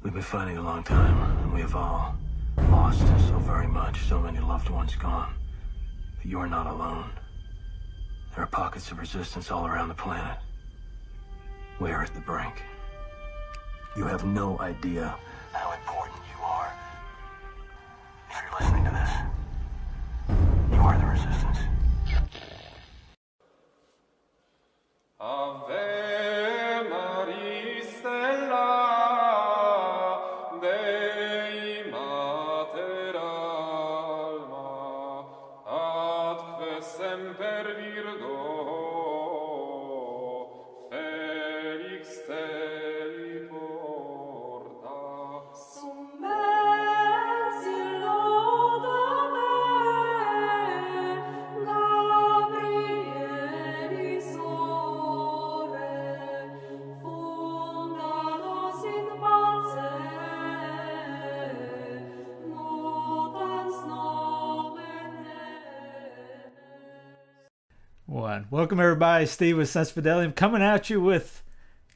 We've been fighting a long time, and we have all lost so very much, so many loved ones gone. But you are not alone. There are pockets of resistance all around the planet. We are at the brink. You have no idea how important you are. If you're listening to this, you are the resistance. Ave Maria Stella, Dei Mater Alma, atque semper Virgo, Felix Steli porta. Sum mensi lodame, Gabrieli sore, fundados in pace, mutans nomen enes. One. Welcome everybody, Steve with Sense Fidelium coming at you with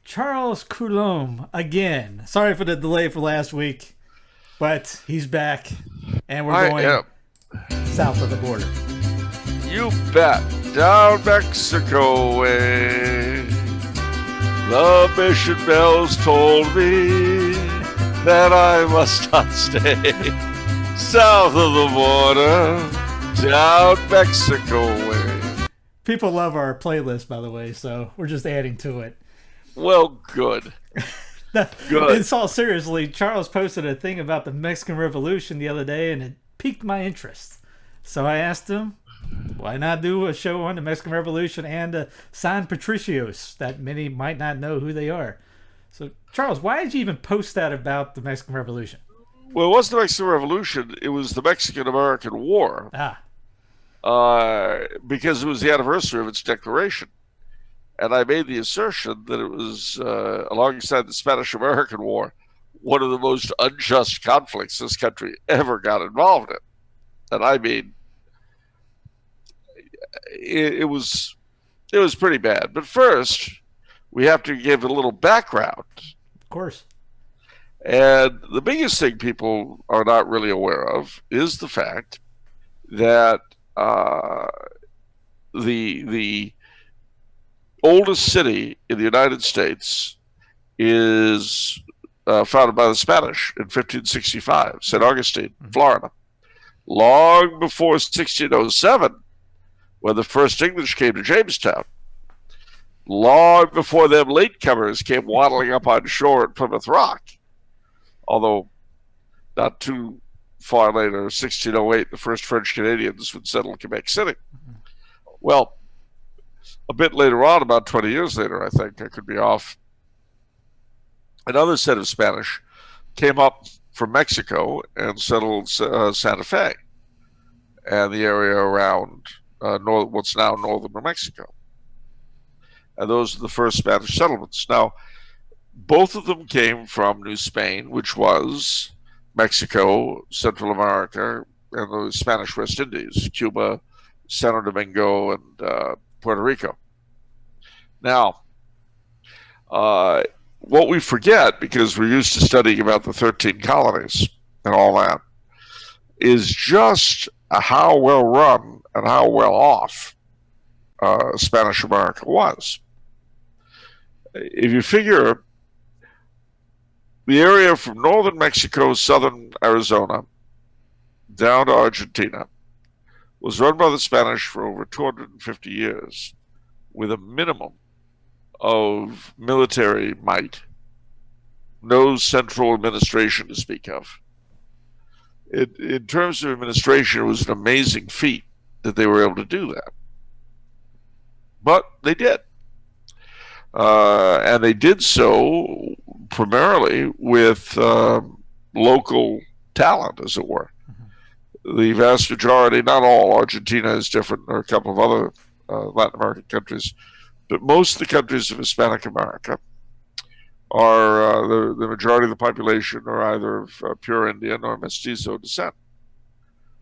Charles Coulombe again. Sorry for the delay for last week, but he's back and we're going south of the border. You bet. Down Mexico way. The mission bells told me that I must not stay south of the border. Down Mexico way. People love our playlist, by the way, so we're just adding to it. Well, good. Good. In all seriously, Charles posted a thing about the Mexican Revolution the other day, and it piqued my interest. So I asked him, why not do a show on the Mexican Revolution and San Patricios that many might not know who they are? So, Charles, why did you even post that about the Mexican Revolution? Well, it wasn't the Mexican Revolution. It was the Mexican-American War. Because it was the anniversary of its declaration. And I made the assertion that it was, alongside the Spanish-American War, one of the most unjust conflicts this country ever got involved in. And I mean, it was pretty bad. But first, we have to give a little background. Of course. And the biggest thing people are not really aware of is the fact that the oldest city in the United States is founded by the Spanish in 1565, St. Augustine, Florida. Long before 1607, when the first English came to Jamestown. Long before them latecomers came waddling up on shore at Plymouth Rock. Although not too far later, 1608, the first French Canadians would settle Quebec City. Well, a bit later on, about 20 years later, I think, I could be off, another set of Spanish came up from Mexico and settled Santa Fe and the area around what's now northern New Mexico. And those are the first Spanish settlements. Now, both of them came from New Spain, which was Mexico, Central America, and the Spanish West Indies, Cuba, Santo Domingo, and Puerto Rico. Now, what we forget, because we're used to studying about the 13 colonies and all that, is just how well run and how well off Spanish America was. If you figure the area from northern Mexico, southern Arizona, down to Argentina, was run by the Spanish for over 250 years, with a minimum of military might, no central administration to speak of. In terms of administration, it was an amazing feat that they were able to do that. But they did. And they did so primarily with local talent, as it were. The vast majority, not all, Argentina is different, or a couple of other Latin American countries, but most of the countries of Hispanic America are, the majority of the population are either of pure Indian or mestizo descent,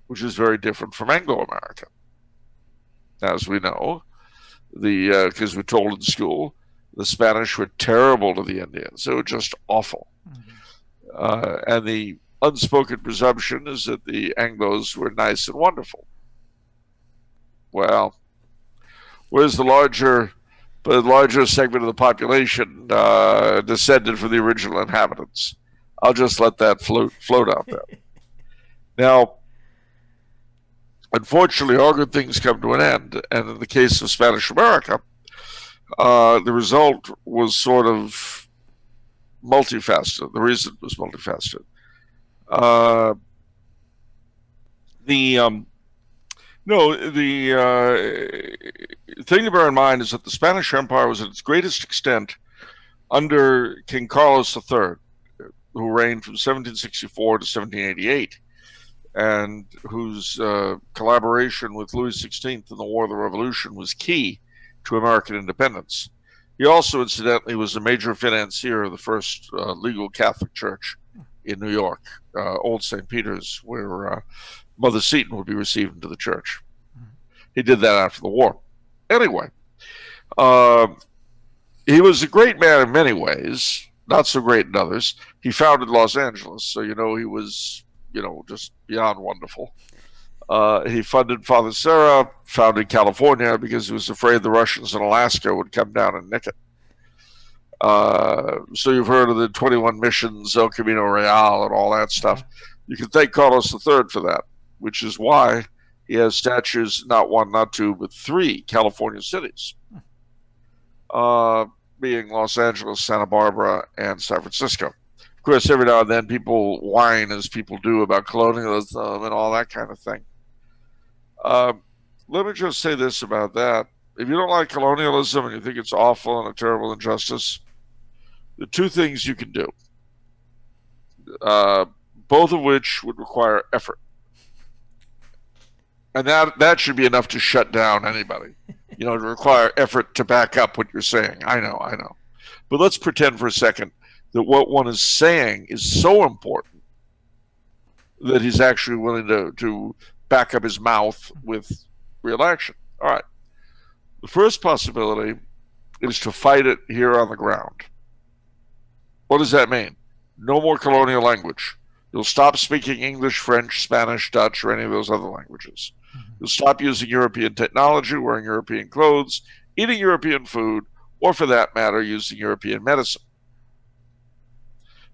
which is very different from Anglo-American. As we know, because we're told in school, the Spanish were terrible to the Indians. They were just awful. And the unspoken presumption is that the Anglos were nice and wonderful. Well, where's the larger segment of the population descended from the original inhabitants? I'll just let that float out there. Now, unfortunately, all good things come to an end, and in the case of Spanish America, the result was sort of multifaceted. The reason was multifaceted. The thing to bear in mind is that the Spanish Empire was at its greatest extent under King Carlos III, who reigned from 1764 to 1788, and whose collaboration with Louis XVI in the War of the Revolution was key to American independence. He also, incidentally, was a major financier of the first legal Catholic church in New York, Old St. Peter's, where Mother Seton would be received into the church. He did that after the war. Anyway, he was a great man in many ways, not so great in others. He founded Los Angeles, so he was, just beyond wonderful. He funded Father Serra, founded California because he was afraid the Russians in Alaska would come down and nick it. So you've heard of the 21 missions, El Camino Real, and all that stuff. You can thank Carlos III for that, which is why he has statues, not one, not two, but 3 California cities, being Los Angeles, Santa Barbara, and San Francisco. Of course, every now and then people whine, as people do, about colonialism and all that kind of thing. Let me just say this about that. If you don't like colonialism and you think it's awful and a terrible injustice, the 2 things you can do, both of which would require effort. And that should be enough to shut down anybody, to require effort to back up what you're saying. I know. But let's pretend for a second that what one is saying is so important that he's actually willing to back up his mouth with real action. All right. The first possibility is to fight it here on the ground. What does that mean? No more colonial language. You'll stop speaking English, French, Spanish, Dutch, or any of those other languages. You'll stop using European technology, wearing European clothes, eating European food, or for that matter, using European medicine.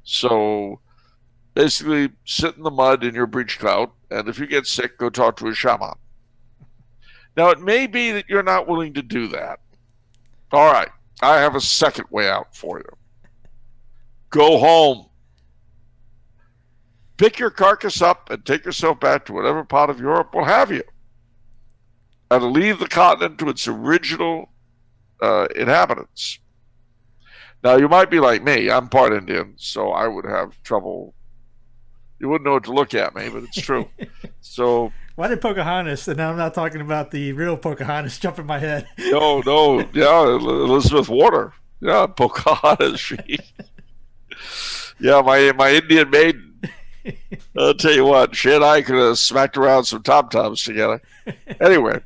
So basically, sit in the mud in your breech clout, and if you get sick, go talk to a shaman. Now, it may be that you're not willing to do that. All right, I have a second way out for you. Go home. Pick your carcass up and take yourself back to whatever part of Europe will have you. And leave the continent to its original inhabitants. Now, you might be like me. I'm part Indian, so I would have trouble. You wouldn't know what to look at me, but it's true. So, why did Pocahontas, and I'm not talking about the real Pocahontas, jump in my head? No. Yeah, Elizabeth Warner. Yeah, Pocahontas. Yeah, my Indian maiden. I'll tell you what, she and I could have smacked around some tom-toms together. Anyway,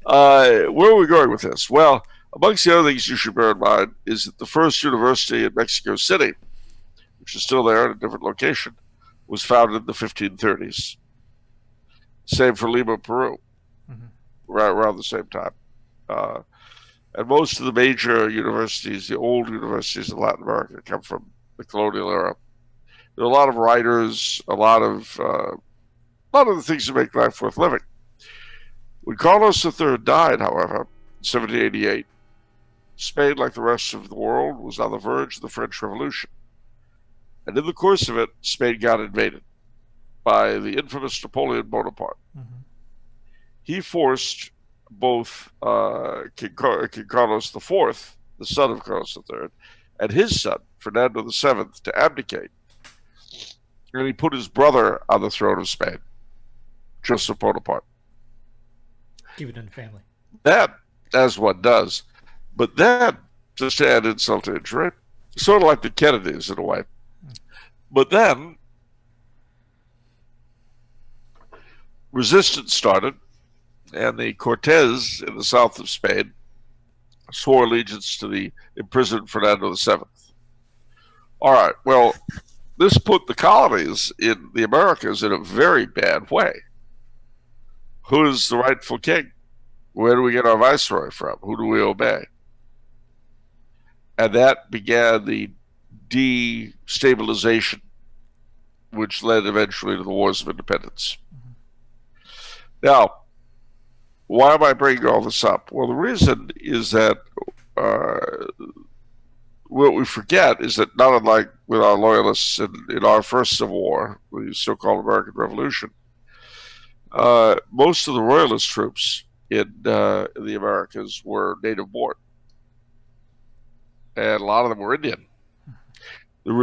where are we going with this? Well, amongst the other things you should bear in mind is that the first university in Mexico City, which is still there in a different location, was founded in the 1530s. Same for Lima, Peru, right around the same time. And most of the major universities, the old universities in Latin America, come from the colonial era. There are a lot of writers, a lot of the things that make life worth living. When Carlos III died, however, in 1788, Spain, like the rest of the world, was on the verge of the French Revolution. And in the course of it, Spain got invaded by the infamous Napoleon Bonaparte. He forced both King Carlos IV, the son of Carlos III, and his son, Fernando VII, to abdicate. And he put his brother on the throne of Spain, Joseph Bonaparte. Keep it in the family. That, as one does. But that, just to add insult to injury, sort of like the Kennedys in a way. But then, resistance started, and the Cortes in the south of Spain swore allegiance to the imprisoned Fernando VII. All right, well, this put the colonies in the Americas in a very bad way. Who is the rightful king? Where do we get our viceroy from? Who do we obey? And that began the destabilization, which led eventually to the Wars of Independence. Now, why am I bringing all this up? Well, the reason is that what we forget is that, not unlike with our loyalists in our first Civil War, the so-called American Revolution, most of the royalist troops in the Americas were native born, and a lot of them were Indian.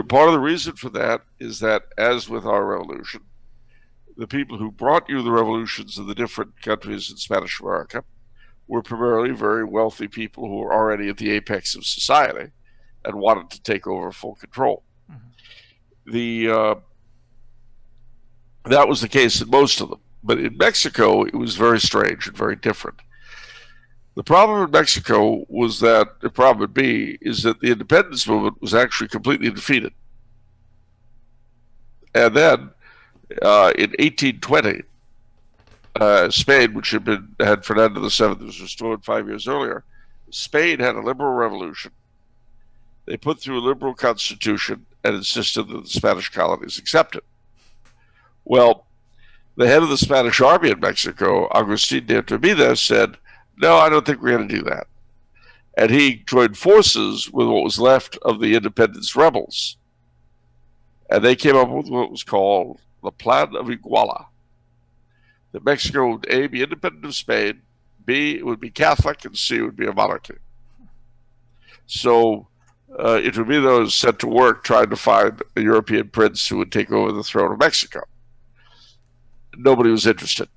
Part of the reason for that is that, as with our revolution, the people who brought you the revolutions of the different countries in Spanish America were primarily very wealthy people who were already at the apex of society and wanted to take over full control. That was the case in most of them. But in Mexico, it was very strange and very different. The problem in Mexico was that, the problem would be, is that the independence movement was actually completely defeated. And then, in 1820, Spain, which had Fernando VII, was restored 5 years earlier, Spain had a liberal revolution. They put through a liberal constitution and insisted that the Spanish colonies accept it. Well, the head of the Spanish army in Mexico, Agustin de Iturbide, said, no, I don't think we're going to do that. And he joined forces with what was left of the independence rebels. And they came up with what was called the Plan of Iguala. That Mexico would A, be independent of Spain, B, it would be Catholic, and C, it would be a monarchy. So Iturbide was set to work trying to find a European prince who would take over the throne of Mexico. Nobody was interested.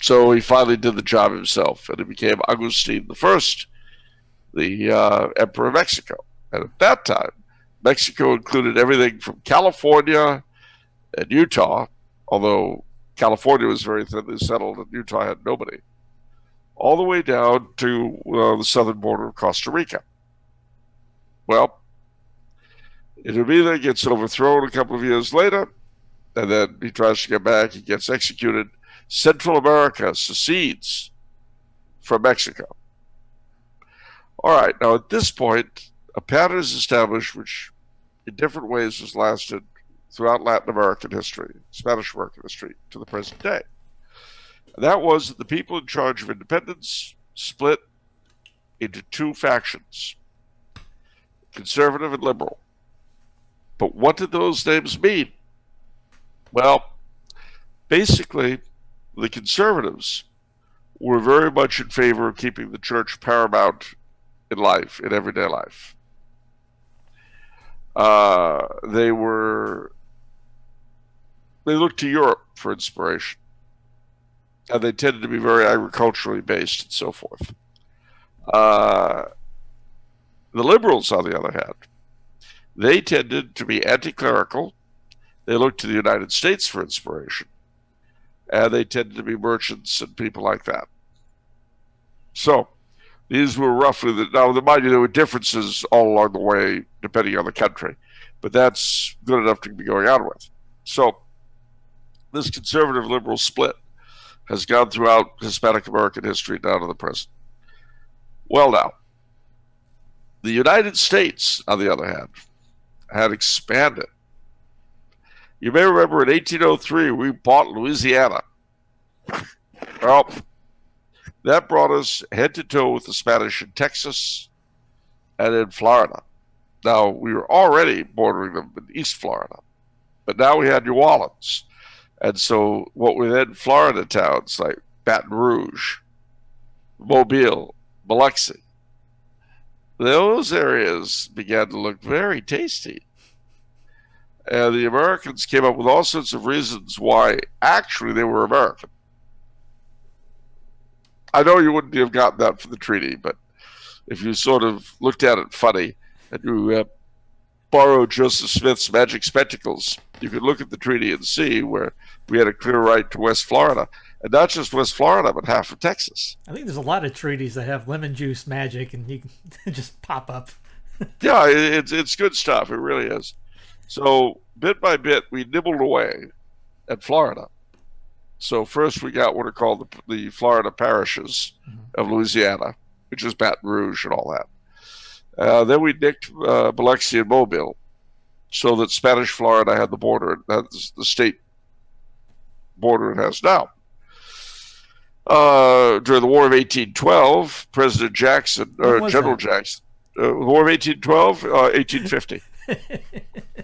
So he finally did the job himself, and it became Agustin I, the Emperor of Mexico. And at that time, Mexico included everything from California and Utah, although California was very thinly settled and Utah had nobody, all the way down to the southern border of Costa Rica. Well, Iturbide gets overthrown a couple of years later, and then he tries to get back. He gets executed. Central America secedes from Mexico. All right, now at this point, a pattern is established which in different ways has lasted throughout Latin American history, Spanish American history, to the present day. And that was that the people in charge of independence split into two factions, conservative and liberal. But what did those names mean? Well, basically, the conservatives were very much in favor of keeping the church paramount in life, in everyday life. They looked to Europe for inspiration, and they tended to be very agriculturally based and so forth. The liberals, on the other hand, they tended to be anti-clerical. They looked to the United States for inspiration, and they tended to be merchants and people like that. So these were roughly now, mind you, there were differences all along the way depending on the country, but that's good enough to be going on with. So this conservative liberal split has gone throughout Hispanic American history down to the present. Well, now, the United States, on the other hand, had expanded. You may remember in 1803, we bought Louisiana. Well, that brought us head to toe with the Spanish in Texas and in Florida. Now, we were already bordering them in East Florida, but now we had New Orleans. And so what were then Florida towns like Baton Rouge, Mobile, Biloxi, those areas began to look very tasty. And the Americans came up with all sorts of reasons why actually they were American. I know you wouldn't have gotten that from the treaty, but if you sort of looked at it funny and you borrowed Joseph Smith's magic spectacles, you could look at the treaty and see where we had a clear right to West Florida. And not just West Florida, but half of Texas. I think there's a lot of treaties that have lemon juice magic and you can just pop up. Yeah, it's good stuff. It really is. So bit by bit, we nibbled away at Florida. So first we got what are called the Florida parishes of Louisiana, which is Baton Rouge and all that. Then we nicked Biloxi and Mobile, so that Spanish Florida had the border, that's the state border it has now. During the War of 1812, President Jackson, or General Jackson, the War of 1812, 1850.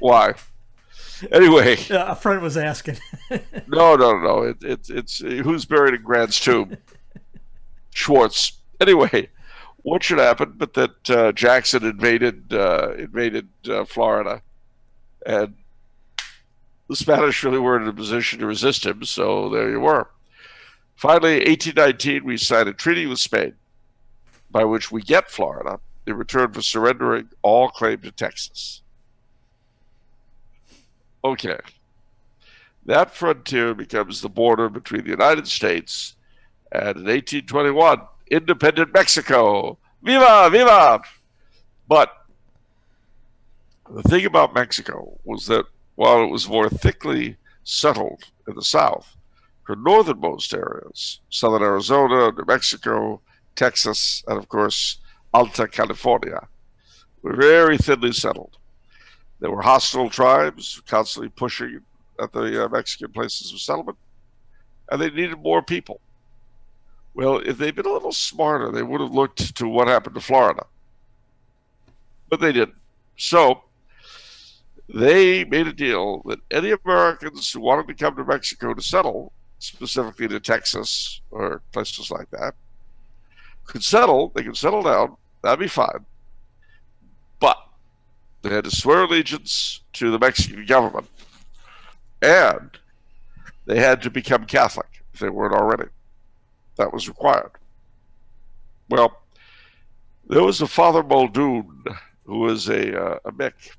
Why? Anyway, a friend was asking. no. It's who's buried in Grant's tomb? Schwartz. Anyway, what should happen? But that Jackson invaded Florida, and the Spanish really weren't in a position to resist him. So there you were. Finally, 1819, we signed a treaty with Spain, by which we get Florida in return for surrendering all claim to Texas. Okay. That frontier becomes the border between the United States and, in 1821, independent Mexico. Viva! Viva! But the thing about Mexico was that while it was more thickly settled in the south, her northernmost areas, southern Arizona, New Mexico, Texas, and of course, Alta California, were very thinly settled. There were hostile tribes constantly pushing at the Mexican places of settlement, and they needed more people. Well, if they'd been a little smarter, they would have looked to what happened to Florida. But they didn't. So they made a deal that any Americans who wanted to come to Mexico to settle, specifically to Texas or places like that, could settle. They could settle down. That'd be fine. But they had to swear allegiance to the Mexican government, and they had to become Catholic if they weren't already. That was required. Well, there was a Father Muldoon who was a Mick,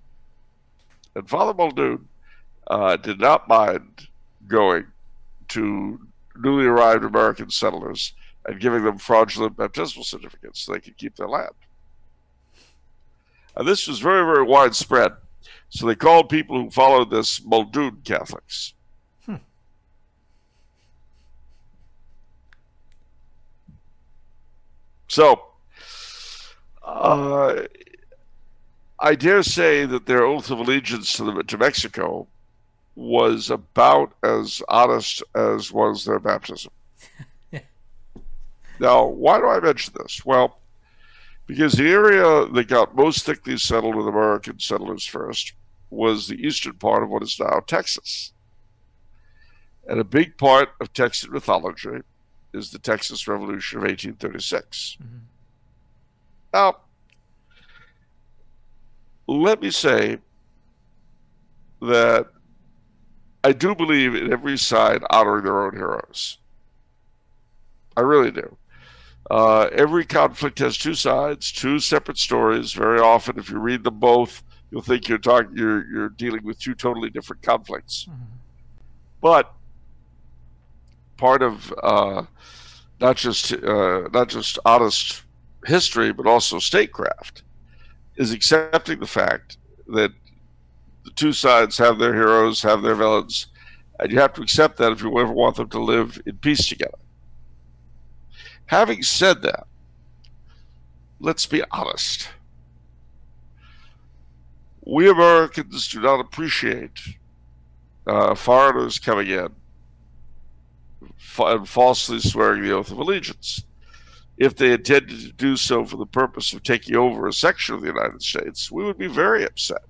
and Father Muldoon did not mind going to newly arrived American settlers and giving them fraudulent baptismal certificates so they could keep their land. And this was very, very widespread. So they called people who followed this Muldoon Catholics. So I dare say that their oath of allegiance to Mexico was about as honest as was their baptism. Now, why do I mention this? Well, because the area that got most thickly settled with American settlers first was the eastern part of what is now Texas. And a big part of Texan mythology is the Texas Revolution of 1836. Mm-hmm. Now, let me say that I do believe in every side honoring their own heroes. I really do. Every conflict has two sides, two separate stories. Very often, if you read them both, you'll think you're dealing with two totally different conflicts. Mm-hmm. But part of not just honest history, but also statecraft, is accepting the fact that the two sides have their heroes, have their villains, and you have to accept that if you ever want them to live in peace together. Having said that, let's be honest. We Americans do not appreciate foreigners coming in and falsely swearing the oath of allegiance. If they intended to do so for the purpose of taking over a section of the United States, we would be very upset.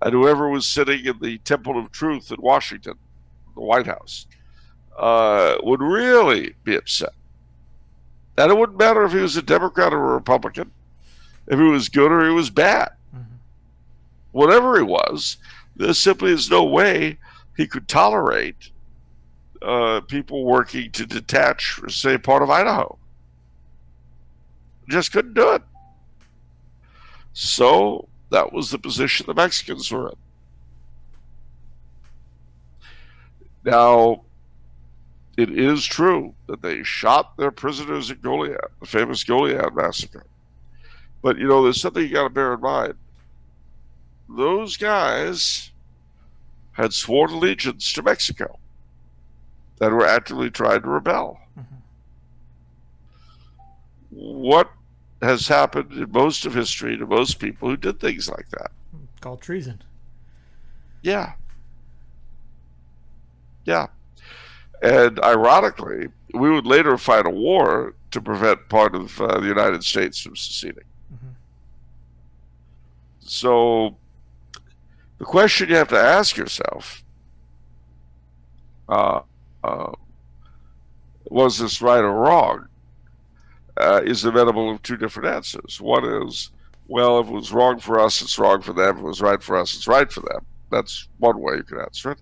And whoever was sitting in the Temple of Truth in Washington, the White House, would really be upset. And it wouldn't matter if he was a Democrat or a Republican, if he was good or he was bad. Mm-hmm. Whatever he was, there simply is no way he could tolerate people working to detach, say, part of Idaho. Just couldn't do it. So that was the position the Mexicans were in. Now, it is true that they shot their prisoners at Goliad, the famous Goliad massacre. But, there's something you got to bear in mind. those guys had sworn allegiance to Mexico and were actively trying to rebel. What has happened in most of history to most people who did things like that? Called treason. Yeah. Yeah. And ironically, we would later fight a war to prevent part of the United States from seceding. So the question you have to ask yourself, was this right or wrong, is amenable of two different answers. One is, well, if it was wrong for us, it's wrong for them. If it was right for us, it's right for them. That's one way you can answer it.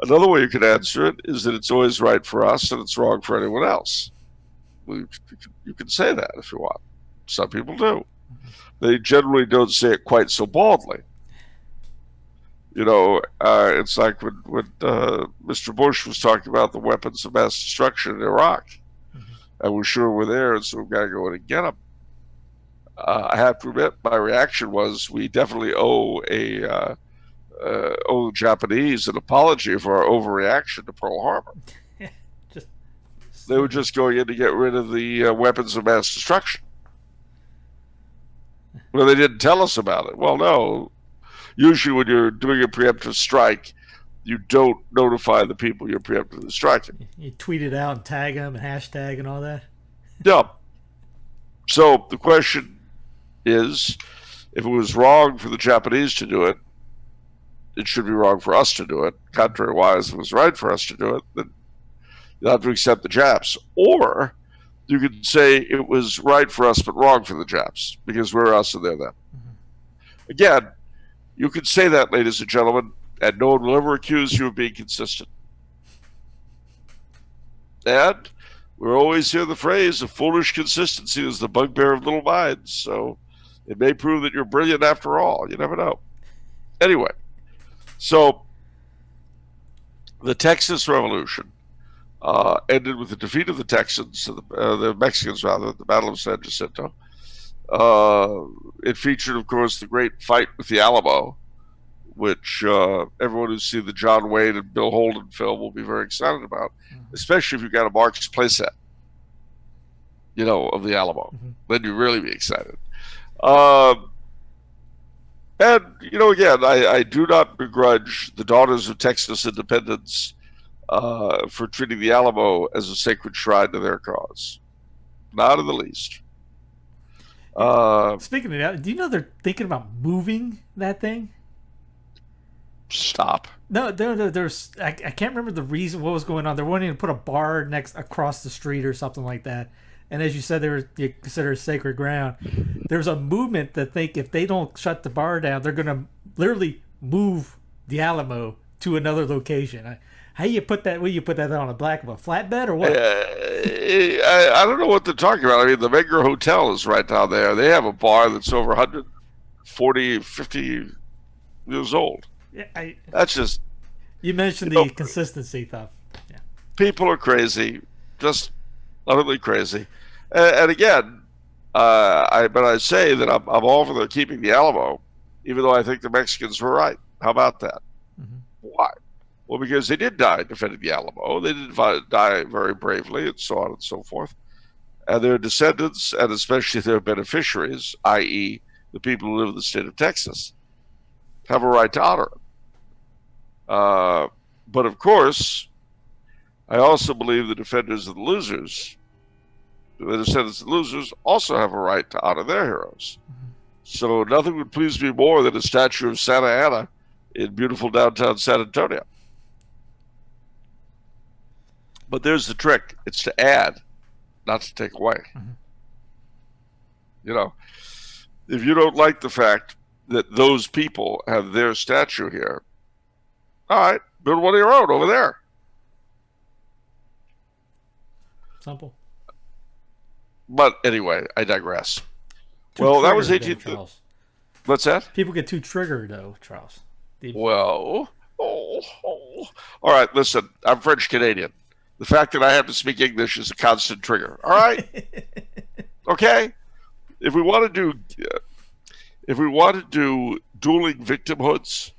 Another way you can answer it is that it's always right for us and it's wrong for anyone else. You can say that if you want. Some people do. They generally don't say it quite so baldly. You know, it's like when Mr. Bush was talking about the weapons of mass destruction in Iraq. And we're sure we're there, and so we've got to go in and get them. I have to admit, my reaction was we definitely owe the Japanese an apology for our overreaction to Pearl Harbor. They were just going in to get rid of the weapons of mass destruction. Well, they didn't tell us about it. Well, no. Usually when you're doing a preemptive strike, you don't notify the people you're preemptively striking. You tweet it out and tag them and hashtag and all that? Yeah. So the question is, if it was wrong for the Japanese to do it, it should be wrong for us to do it. Contrary-wise, if it was right for us to do it, then you'll have to accept the Japs. Or you could say it was right for us but wrong for the Japs, because we're us and they're them. Again, you can say that, ladies and gentlemen, and no one will ever accuse you of being consistent. And we always hear the phrase, a foolish consistency is the bugbear of little minds. So it may prove that you're brilliant after all. You never know. Anyway, so the Texas Revolution ended with the defeat of the Texans, the Mexicans rather, at the Battle of San Jacinto. It featured, of course, the great fight with the Alamo, which everyone who's seen the John Wayne and Bill Holden film will be very excited about, especially if you've got a Marx playset, you know, of the Alamo. Then you'd really be excited. And, you know, again, I do not begrudge the Daughters of Texas Independence for treating the Alamo as a sacred shrine to their cause. Not in the least. Speaking of that, do you know they're thinking about moving that thing? Stop. No, there's I can't remember the reason what was going on. They're wanting to put a bar across the street or something like that. And as you said, you consider it sacred ground. There's a movement that think if they don't shut the bar down, they're going to literally move the to another location. How you put that? Will you put that on a flatbed or what? I don't know what they're talking about. I mean, the Menger Hotel is right down there. They have a bar that's over 140, 50 years old. Yeah, that's just. You mentioned the consistency stuff. Yeah. People are crazy, just utterly crazy. And again, I say that I'm all for keeping the Alamo, even though I think the Mexicans were right. How about that? Why? Well, because they did die defending the Alamo. They did die very bravely, and so on and so forth. And their descendants, and especially their beneficiaries, i.e., the people who live in the state of Texas, have a right to honor it. But of course, I also believe the defenders of the losers, the descendants of the losers, also have a right to honor their heroes. So nothing would please me more than a statue of Santa Anna in beautiful downtown San Antonio. But there's the trick. It's to add, not to take away. You know, if you don't like the fact that those people have their statue here, all right, build one of your own over there. Simple. But anyway, I digress. Well, that was 18th. Charles. What's that? People get too triggered, though, Charles. Well, all right, listen, I'm French Canadian. The fact that I have to speak English is a constant trigger. All right? Okay? If we want to do dueling victimhoods,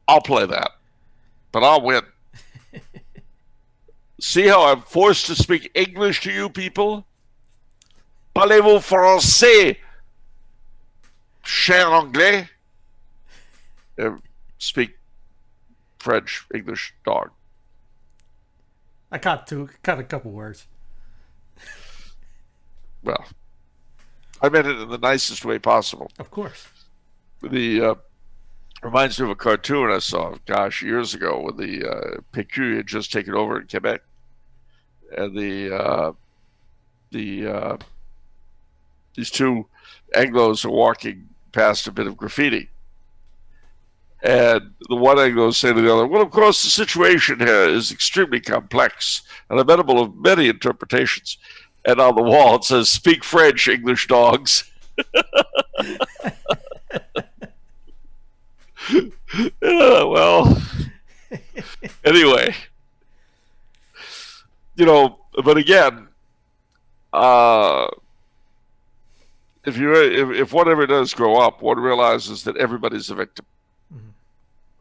I'll play that, but I'll win. See how I'm forced to speak English to you people? Parlez-vous français, cher anglais? Speak French, English, dog. I caught a couple words. Well, I meant it in the nicest way possible. Of course. The reminds me of a cartoon I saw, gosh, years ago when the PQ had just taken over in Quebec, and these two Anglos are walking past a bit of graffiti, and the one Anglo said to the other, "Well, of course, the situation here is extremely complex and amenable of many interpretations." And on the wall it says, "Speak French, English dogs." Well, anyway, but again, if one ever does grow up, one realizes that everybody's a victim,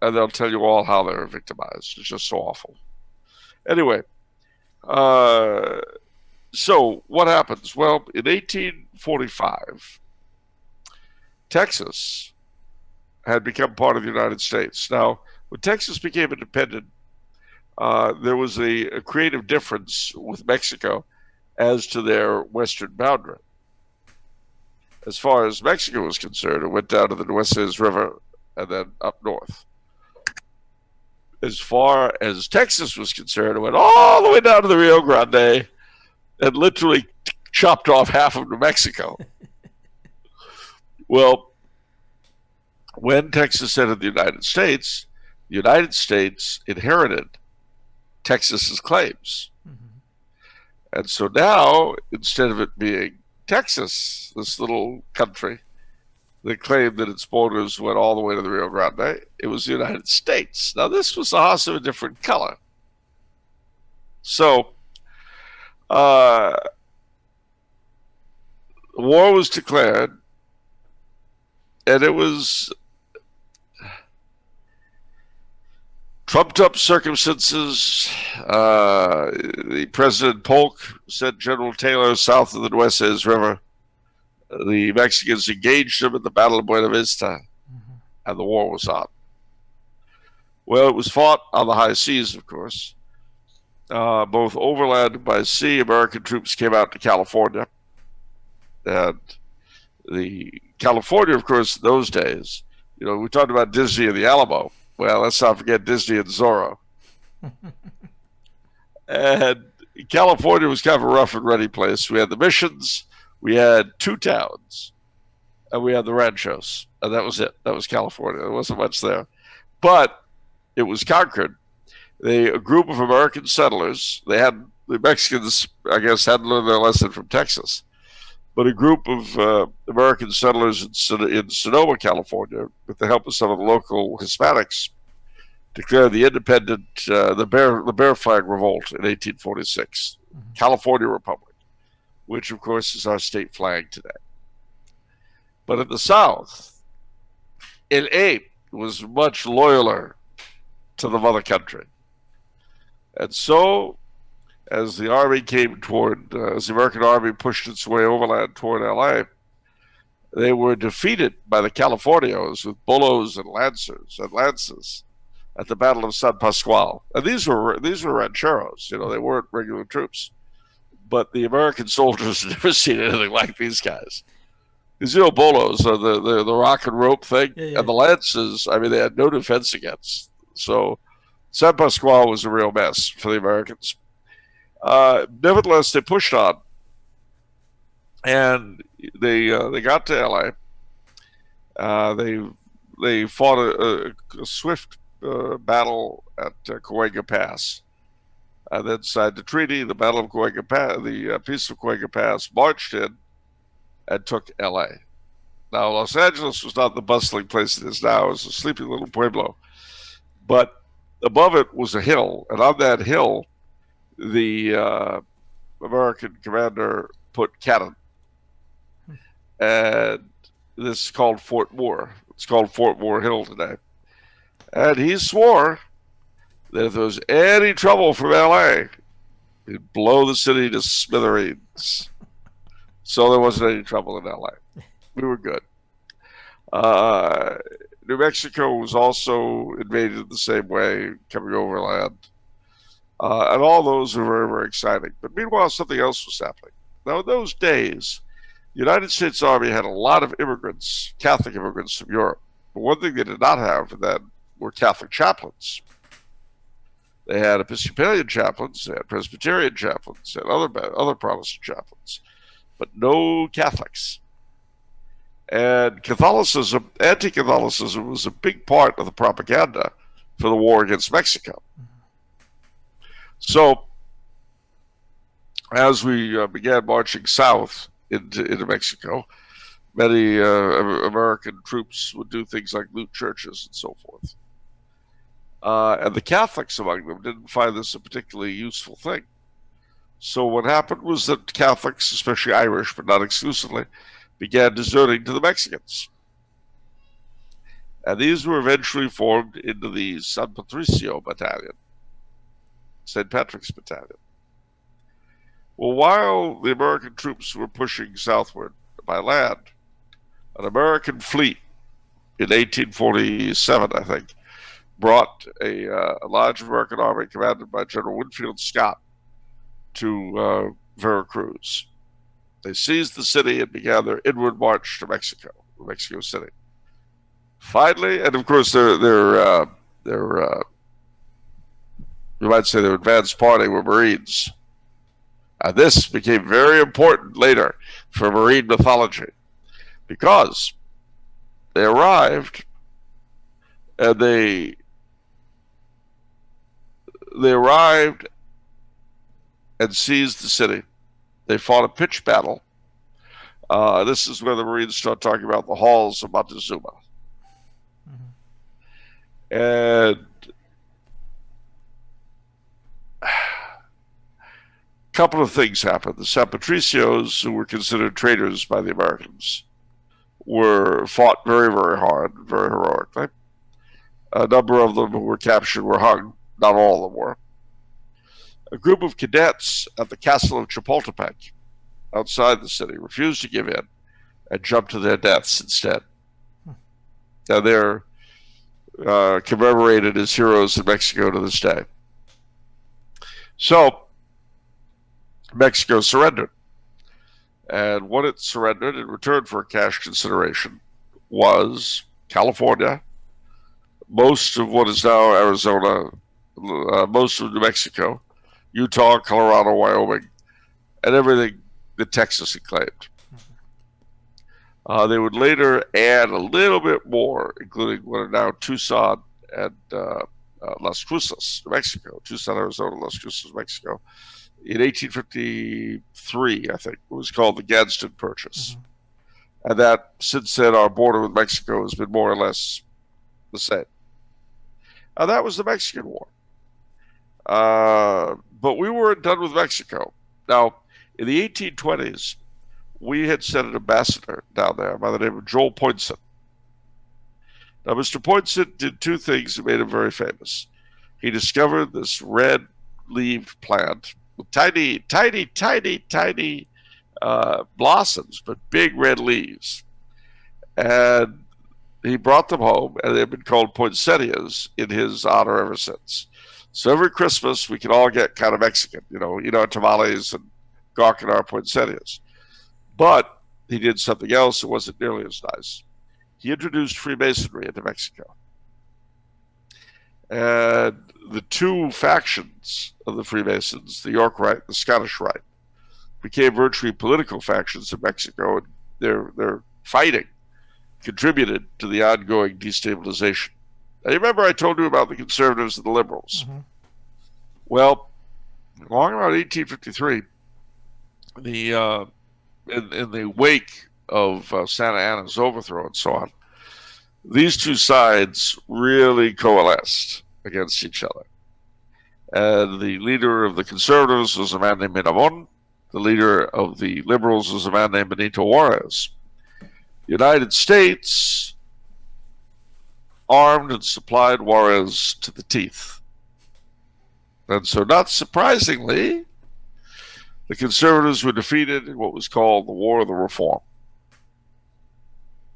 and they'll tell you all how they're victimized. It's just so awful. Anyway, so what happens? Well, in 1845, Texas had become part of the United States. Now, when Texas became independent, there was a creative difference with Mexico as to their western boundary. As far as Mexico was concerned, it went down to the Nueces River and then up north. As far as Texas was concerned, it went all the way down to the Rio Grande and literally chopped off half of New Mexico. Well, when Texas entered the United States inherited Texas's claims. And so now, instead of it being Texas, this little country that claimed that its borders went all the way to the Rio Grande, it was the United States. Now, this was a horse of a different color. So, the war was declared, and it was trumped up circumstances. The President Polk sent General Taylor south of the Nueces River. The Mexicans engaged him at the Battle of Buena Vista, and the war was on. Well, it was fought on the high seas, of course. Both overland and by sea, American troops came out to California. And the California, of course, in those days, we talked about Disney and the Alamo. Well, let's not forget Disney and Zorro. And California was kind of a rough and ready place. We had the missions, we had two towns, and we had the ranchos. And that was it. That was California. There wasn't much there. But it was conquered. A group of American settlers, the Mexicans, I guess, hadn't learned their lesson from Texas. But a group of American settlers in Sonoma, California, with the help of some of the local Hispanics, declared the independent, the Bear Flag Revolt in 1846, California Republic, which, of course, is our state flag today. But in the South, LA was much loyaler to the mother country. And so, as the army as the American army pushed its way overland toward LA, they were defeated by the Californios with bolos and lances at the Battle of San Pascual. And these were rancheros, they weren't regular troops. But the American soldiers had never seen anything like these guys. These bolos are the rock and rope thing, yeah. And the lances, they had no defense against. So San Pascual was a real mess for the Americans. Nevertheless, they pushed on, and they got to LA. They fought a swift battle at Cahuenga Pass, and then signed the treaty, the Battle of Cahuenga Pass, the Peace of Cahuenga Pass, marched in, and took LA. Now, Los Angeles was not the bustling place it is now; it was a sleepy little pueblo, but above it was a hill, and on that hill, the American commander put cannon, and this is called Fort Moore. It's called Fort Moore Hill today. And he swore that if there was any trouble from LA, he'd blow the city to smithereens. So there wasn't any trouble in LA. We were good. New Mexico was also invaded the same way, coming overland. And all those were very, very exciting. But meanwhile, something else was happening. Now, in those days, the United States Army had a lot of immigrants, Catholic immigrants from Europe. But one thing they did not have then were Catholic chaplains. They had Episcopalian chaplains, they had Presbyterian chaplains, they had other Protestant chaplains, but no Catholics. And Catholicism, anti-Catholicism, was a big part of the propaganda for the war against Mexico. So, as we began marching south into Mexico, many American troops would do things like loot churches and so forth. And the Catholics among them didn't find this a particularly useful thing. So what happened was that Catholics, especially Irish, but not exclusively, began deserting to the Mexicans. And these were eventually formed into the San Patricio Battalion, St. Patrick's Battalion. Well, while the American troops were pushing southward by land, an American fleet in 1847, I think, brought a large American army commanded by General Winfield Scott to Veracruz. They seized the city and began their inward march to Mexico City. Finally, and of course, their you might say their advanced party were Marines. This became very important later for Marine mythology because they arrived and they arrived and seized the city. They fought a pitched battle. This is where the Marines start talking about the halls of Montezuma. And a couple of things happened. The San Patricios, who were considered traitors by the Americans, were fought very, very hard, very heroically. A number of them who were captured were hung. Not all of them were. A group of cadets at the castle of Chapultepec outside the city refused to give in and jumped to their deaths instead. Now they're commemorated as heroes in Mexico to this day. So Mexico surrendered. And what it surrendered in return for a cash consideration was California, most of what is now Arizona, most of New Mexico, Utah, Colorado, Wyoming, and everything that Texas had claimed. They would later add a little bit more, including what are now Tucson and Las Cruces, New Mexico. Tucson, Arizona, Las Cruces, Mexico. In 1853, I think, it was called the Gadsden Purchase. And that, since then, our border with Mexico has been more or less the same. That was the Mexican War. But we weren't done with Mexico. Now, in the 1820s, we had sent an ambassador down there by the name of Joel Poinsett. Now, Mr. Poinsett did two things that made him very famous. He discovered this red-leaved plant with tiny, tiny, tiny, tiny blossoms, but big red leaves. And he brought them home, and they've been called poinsettias in his honor ever since. So every Christmas, we can all get kind of Mexican, tamales and gawk at our poinsettias. But he did something else that wasn't nearly as nice. He introduced Freemasonry into Mexico. And the two factions of the Freemasons, the York Rite and the Scottish Rite, became virtually political factions in Mexico, and their fighting contributed to the ongoing destabilization. Now, you remember I told you about the conservatives and the liberals? Well, along around 1853, in the wake of Santa Anna's overthrow and so on, these two sides really coalesced against each other. And the leader of the conservatives was a man named Miramon. The leader of the liberals was a man named Benito Juarez. The United States armed and supplied Juarez to the teeth. And so, not surprisingly, the conservatives were defeated in what was called the War of the Reform.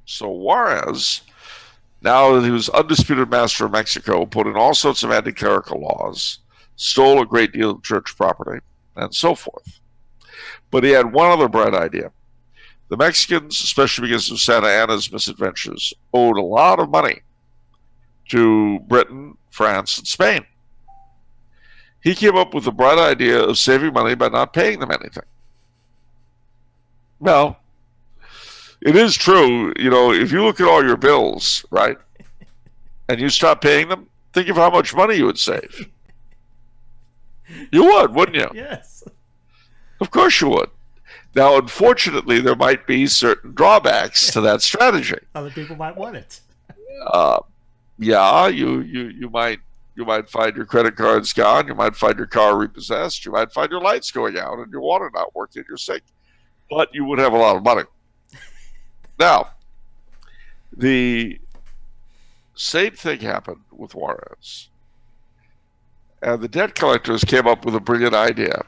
So Juarez, now that he was undisputed master of Mexico, put in all sorts of anti-clerical laws, stole a great deal of church property, and so forth. But he had one other bright idea. The Mexicans, especially because of Santa Anna's misadventures, owed a lot of money to Britain, France, and Spain. He came up with the bright idea of saving money by not paying them anything. Well, it is true, if you look at all your bills, right, and you stop paying them, think of how much money you would save. You would, wouldn't you? Yes. Of course you would. Now, unfortunately, there might be certain drawbacks to that strategy. Other people might want it. Yeah, you might find your credit cards gone. You might find your car repossessed. You might find your lights going out and your water not working in your sink. But you would have a lot of money. Now, the same thing happened with Juarez. And the debt collectors came up with a brilliant idea.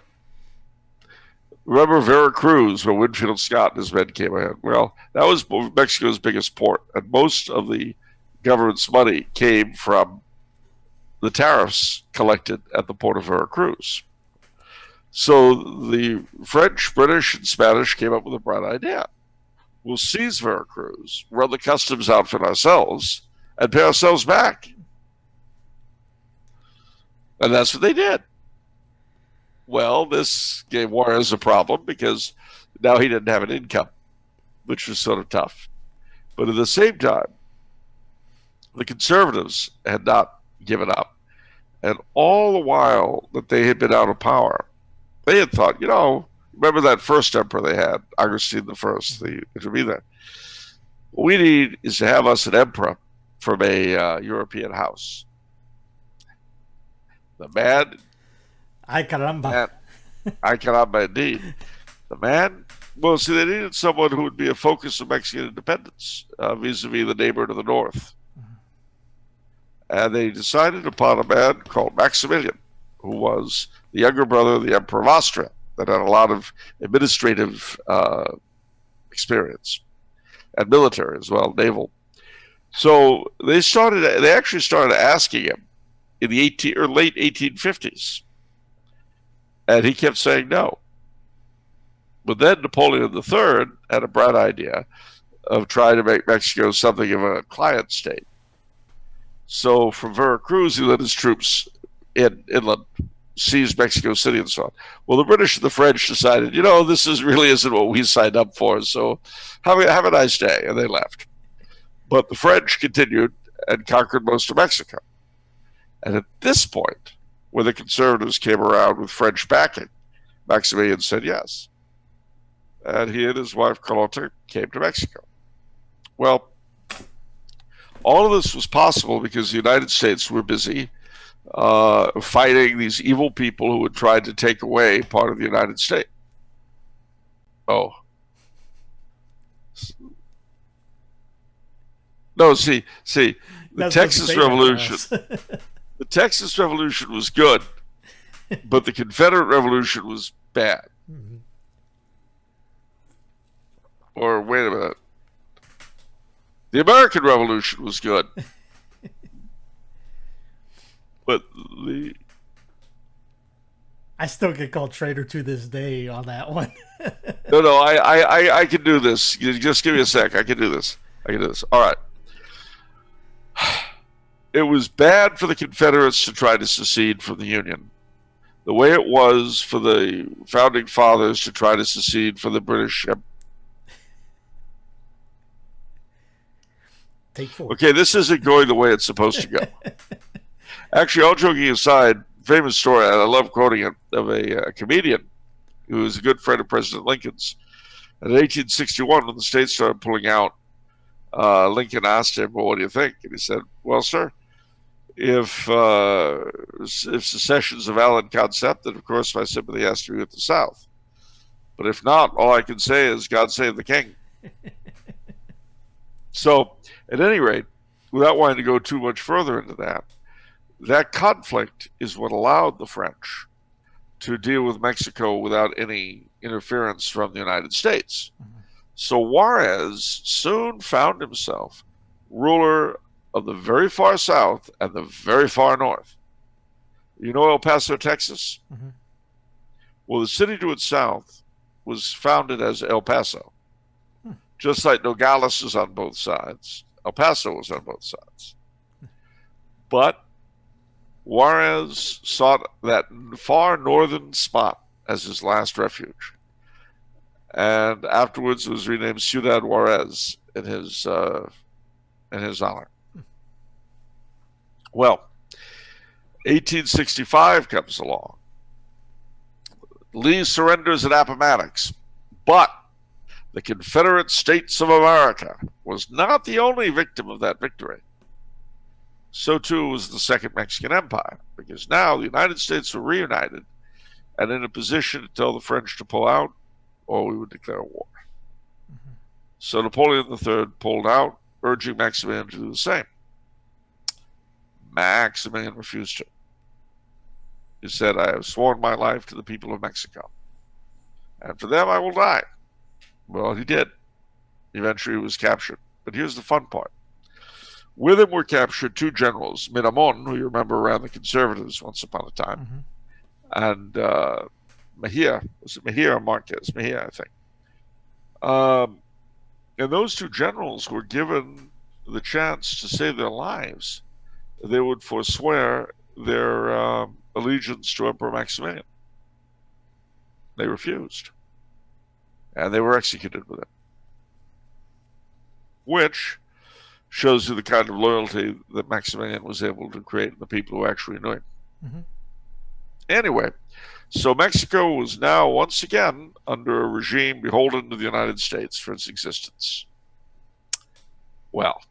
Remember Veracruz, where Winfield Scott and his men came in? Well, that was Mexico's biggest port, and most of the government's money came from the tariffs collected at the port of Veracruz. So the French, British, and Spanish came up with a bright idea. We'll seize Veracruz, run the customs outfit ourselves, and pay ourselves back. And that's what they did. Well, this gave Juarez a problem because now he didn't have an income, which was sort of tough. But at the same time, the conservatives had not given up. And all the while that they had been out of power, they had thought, remember that first emperor they had, Augustine I, the intermediate. What we need is to have us an emperor from a European house. The man... Ay caramba. Ay caramba, indeed. The man... Well, see, they needed someone who would be a focus of Mexican independence vis-a-vis the neighbor to the north. And they decided upon a man called Maximilian, who was the younger brother of the Emperor of Austria, that had a lot of administrative experience, and military as well, naval. So they actually started asking him in the late 1850s, and he kept saying no. But then Napoleon III had a bright idea of trying to make Mexico something of a client state. So from Veracruz, he led his troops inland, seized Mexico City and so on. Well, the British and the French decided, this really isn't what we signed up for, so have a nice day, and they left. But the French continued and conquered most of Mexico. And at this point, when the conservatives came around with French backing, Maximilian said yes. And he and his wife Coulombe came to Mexico. Well, all of this was possible because the United States were busy fighting these evil people who had tried to take away part of the United States. Oh. No, see, the Texas Revolution. The Texas Revolution was good, but the Confederate Revolution was bad. Mm-hmm. Or wait a minute. The American Revolution was good. But I still get called traitor to this day on that one. No, I can do this. Just give me a sec. I can do this. All right. It was bad for the Confederates to try to secede from the Union, the way it was for the Founding Fathers to try to secede from the British. Take 4. Okay, this isn't going the way it's supposed to go. Actually, all joking aside, famous story, and I love quoting it, of a comedian who was a good friend of President Lincoln's. In 1861, when the states started pulling out, Lincoln asked him, well, what do you think? And he said, well, sir, if secession's a valid concept, then of course my sympathy has to be with the South. But if not, all I can say is God save the king. So, at any rate, without wanting to go too much further into that, that conflict is what allowed the French to deal with Mexico without any interference from the United States. So Juarez soon found himself ruler of the very far south and the very far north. You know El Paso, Texas? Mm-hmm. Well, the city to its south was founded as El Paso. Just like Nogales is on both sides, El Paso was on both sides. But Juarez sought that far northern spot as his last refuge. And afterwards it was renamed Ciudad Juarez in his honor. Well, 1865 comes along. Lee surrenders at Appomattox, but the Confederate States of America was not the only victim of that victory. So too was the Second Mexican Empire, because now the United States were reunited and in a position to tell the French to pull out, or we would declare war. Mm-hmm. So Napoleon III pulled out, urging Maximilian to do the same. Maximilian refused to. He said, I have sworn my life to the people of Mexico, and for them I will die. Well, he did. Eventually he was captured. But here's the fun part. With him were captured two generals, Miramon, who you remember ran the conservatives once upon a time, and Mejia. Was it Mejia or Marquez? Mejia, I think. And those two generals were given the chance to save their lives. They would forswear their allegiance to Emperor Maximilian. They refused. And they were executed with it. Which shows you the kind of loyalty that Maximilian was able to create in the people who actually knew him. Mm-hmm. Anyway, so Mexico was now once again under a regime beholden to the United States for its existence. Well,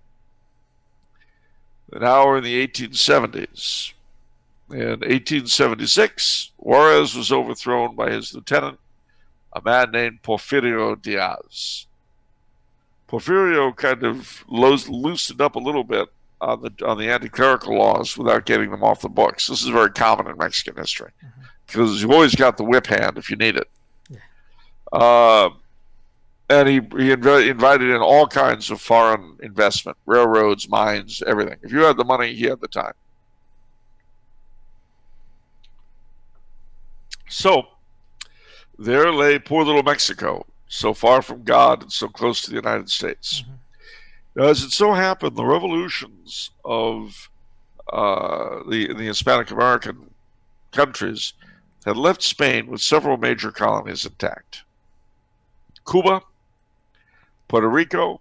now we're in the 1870s. In 1876, Juarez was overthrown by his lieutenant, a man named Porfirio Diaz. Porfirio kind of loosened up a little bit on the anti-clerical laws without getting them off the books. This is very common in Mexican history because you've always got the whip hand if you need it. Yeah. And he invited in all kinds of foreign investment, railroads, mines, everything. If you had the money, he had the time. So there lay poor little Mexico, so far from God and so close to the United States. Now, as it so happened, the revolutions of the Hispanic American countries had left Spain with several major colonies intact. Cuba, Puerto Rico,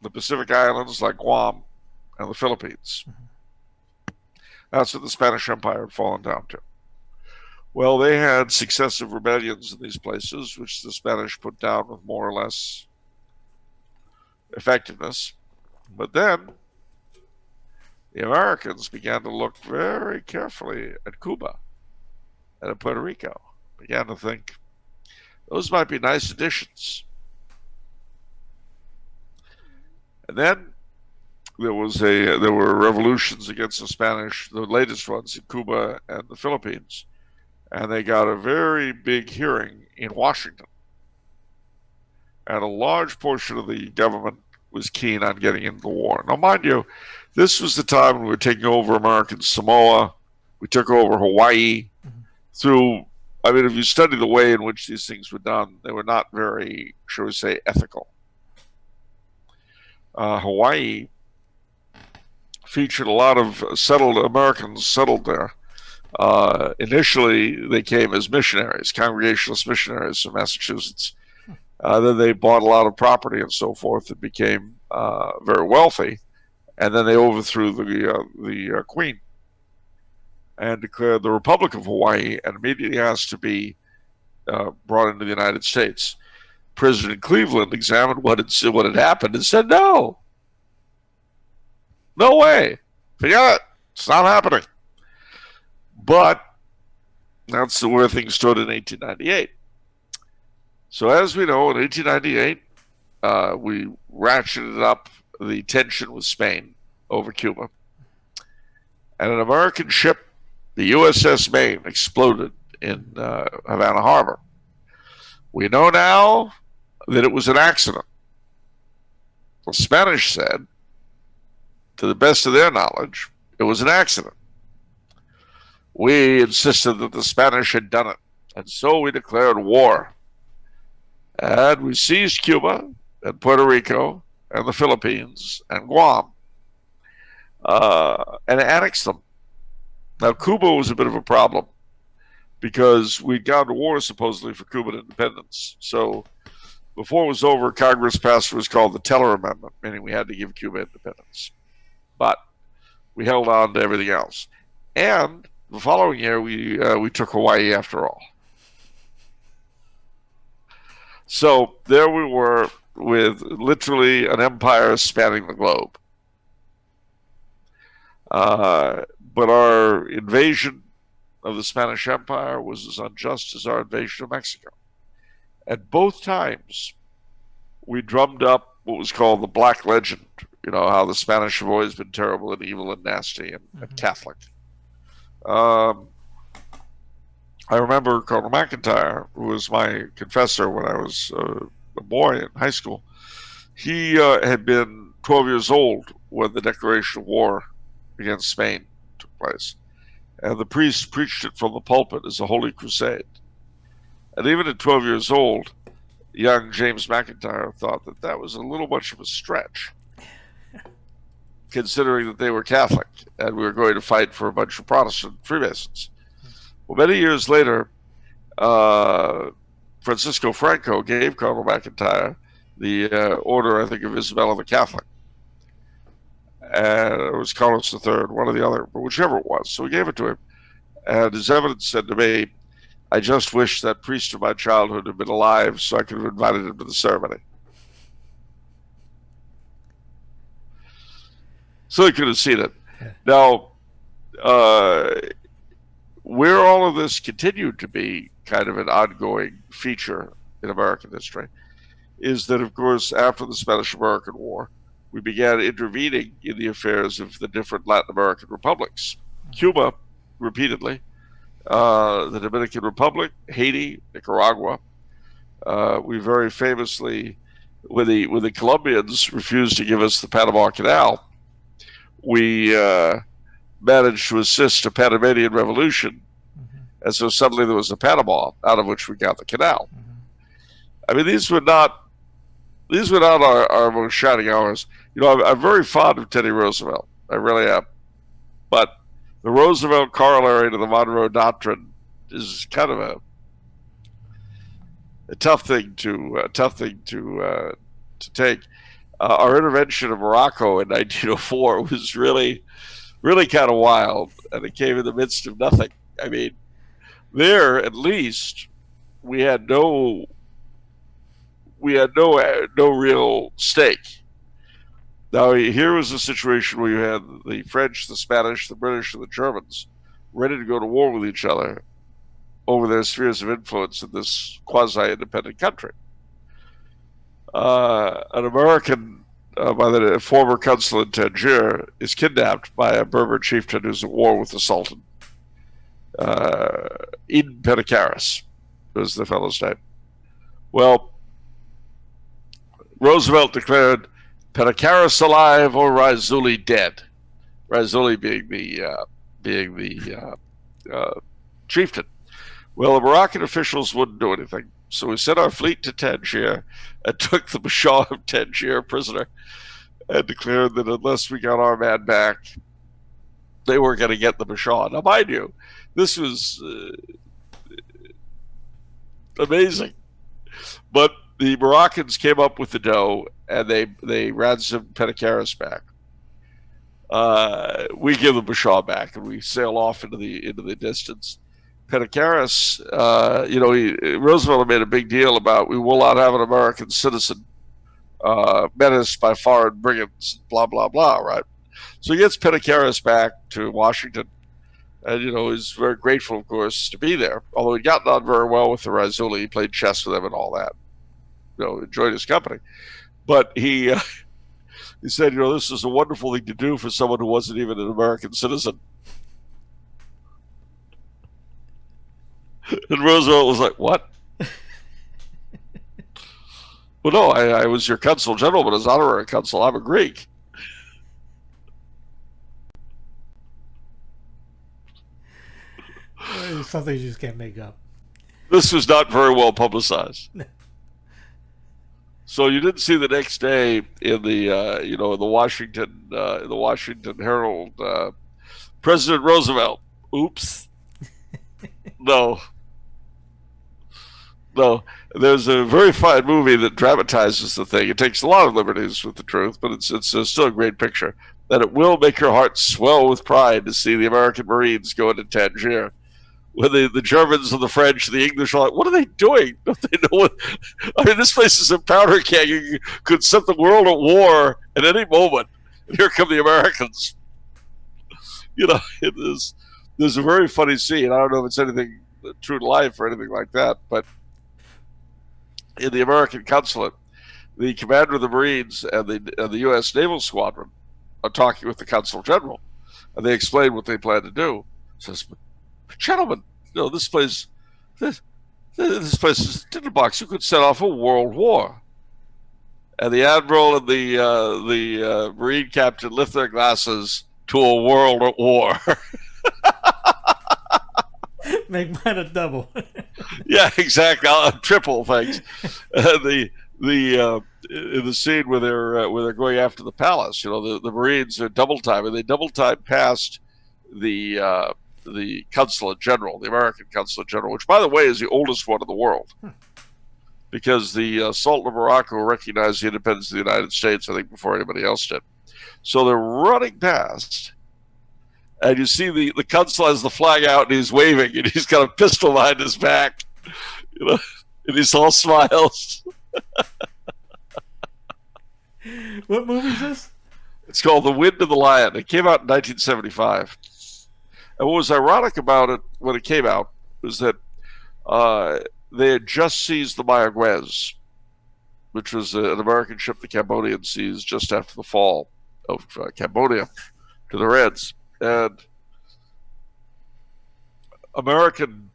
the Pacific Islands like Guam, and the Philippines. That's what the Spanish Empire had fallen down to. Well, they had successive rebellions in these places, which the Spanish put down with more or less effectiveness. But then the Americans began to look very carefully at Cuba and at Puerto Rico, began to think, those might be nice additions. And then there were revolutions against the Spanish, the latest ones in Cuba and the Philippines. And they got a very big hearing in Washington. And a large portion of the government was keen on getting into the war. Now, mind you, this was the time when we were taking over American Samoa. We took over Hawaii. If you study the way in which these things were done, they were not very, shall we say, ethical. Hawaii featured a lot of Americans settled there. Initially, they came as missionaries, Congregationalist missionaries from Massachusetts. Then they bought a lot of property and so forth and became very wealthy. And then they overthrew the Queen and declared the Republic of Hawaii and immediately asked to be brought into the United States. President Cleveland examined what had happened and said, no way, forget it, it's not happening. But that's where things stood in 1898. So as we know, in 1898, we ratcheted up the tension with Spain over Cuba. And an American ship, the USS Maine, exploded in Havana Harbor. We know now that it was an accident. The Spanish said, to the best of their knowledge, it was an accident. We insisted that the Spanish had done it, and so we declared war. And we seized Cuba and Puerto Rico and the Philippines and Guam and annexed them. Now, Cuba was a bit of a problem because we'd gone to war supposedly for Cuban independence. So before it was over, Congress passed what was called the Teller Amendment, meaning we had to give Cuba independence. But we held on to everything else. And the following year, we took Hawaii after all. So there we were with literally an empire spanning the globe. But our invasion of the Spanish Empire was as unjust as our invasion of Mexico. At both times, we drummed up what was called the Black Legend. You know, how the Spanish have always been terrible and evil and nasty and Catholic. I remember Colonel McIntyre, who was my confessor when I was a boy in high school. He had been 12 years old when the declaration of war against Spain took place. And the priest preached it from the pulpit as a holy crusade. And even at 12 years old, young James McIntyre thought that that was a little much of a stretch, considering that they were Catholic and we were going to fight for a bunch of Protestant Freemasons. Well, many years later, Francisco Franco gave Colonel McIntyre the Order, I think, of Isabella the Catholic. And it was Carlos III, one or the other, but whichever it was. So he gave it to him. And his evidence said to me, I just wish that priest of my childhood had been alive so I could have invited him to the ceremony. So he could have seen it. Yeah. Now, where all of this continued to be kind of an ongoing feature in American history is that, of course, after the Spanish-American War, we began intervening in the affairs of the different Latin American republics. Cuba, repeatedly, the Dominican Republic, Haiti, Nicaragua. We very famously, when the Colombians refused to give us the Panama Canal, we managed to assist a Panamanian revolution, and so suddenly there was a Panama, out of which we got the canal. I mean, these were not our most shining hours. You know, I'm very fond of Teddy Roosevelt. I really am. But the Roosevelt corollary to the Monroe Doctrine is kind of a tough thing to take. Our intervention in Morocco in 1904 was really kind of wild, and it came in the midst of nothing. I mean, there at least we had no real stake. Now, here was a situation where you had the French, the Spanish, the British, and the Germans ready to go to war with each other over their spheres of influence in this quasi-independent country. An American by the former consul in Tangier is kidnapped by a Berber chieftain who's at war with the Sultan. Eden Petikaris was the fellow's name. Well, Roosevelt declared Petikaris alive or Raizuli dead. Raizuli being the chieftain. Well, the Moroccan officials wouldn't do anything, so we sent our fleet to Tangier and took the Bashaw of Tangier prisoner and declared that unless we got our man back, they weren't going to get the Bashaw. Now, mind you, this was amazing. But the Moroccans came up with the dough, and they ransomed Petikaris back. We give the Bashaw back, and we sail off into the distance. Petikaris, Roosevelt made a big deal about we will not have an American citizen menaced by foreign brigands, blah, blah, blah, right? So he gets Petikaris back to Washington, and, he's very grateful, of course, to be there, although he'd gotten on very well with the Raizuli. He played chess with them and all that. Enjoyed his company. But he said, this is a wonderful thing to do for someone who wasn't even an American citizen. And Roosevelt was like, what? Well, no, I was your consul general, but as honorary consul, I'm a Greek. Something you just can't make up. This was not very well publicized. So you didn't see the next day in the in the Washington Herald, President Roosevelt. Oops. No. There's a very fine movie that dramatizes the thing. It takes a lot of liberties with the truth, but it's still a great picture. That it will make your heart swell with pride to see the American Marines go into Tangier, when the Germans and the French and the English are like, what are they doing? Don't they know what? I mean, this place is a powder keg. You could set the world at war at any moment. And here come the Americans. It is. There's a very funny scene. I don't know if it's anything true to life or anything like that, but in the American consulate, the commander of the Marines and the U.S. Naval Squadron are talking with the consul general, and they explain what they plan to do. Says, gentlemen, this place is a tinderbox. You could set off a world war. And the admiral and the Marine captain lift their glasses to a world at war. Make mine a double. Yeah, exactly. Triple, thanks. In the scene where they're going after the palace, the Marines are double time, and they double time past the consulate general, the American consulate general, which, by the way, is the oldest one in the world, because the Sultan of Morocco recognized the independence of the United States, I think, before anybody else did. So they're running past, and you see the consul has the flag out, and he's waving, and he's got a pistol behind his back, and he's all smiles. What movie is this? It's called The Wind and the Lion. It came out in 1975. And what was ironic about it when it came out was that they had just seized the Mayaguez, which was an American ship the Cambodians seized just after the fall of Cambodia to the Reds. And American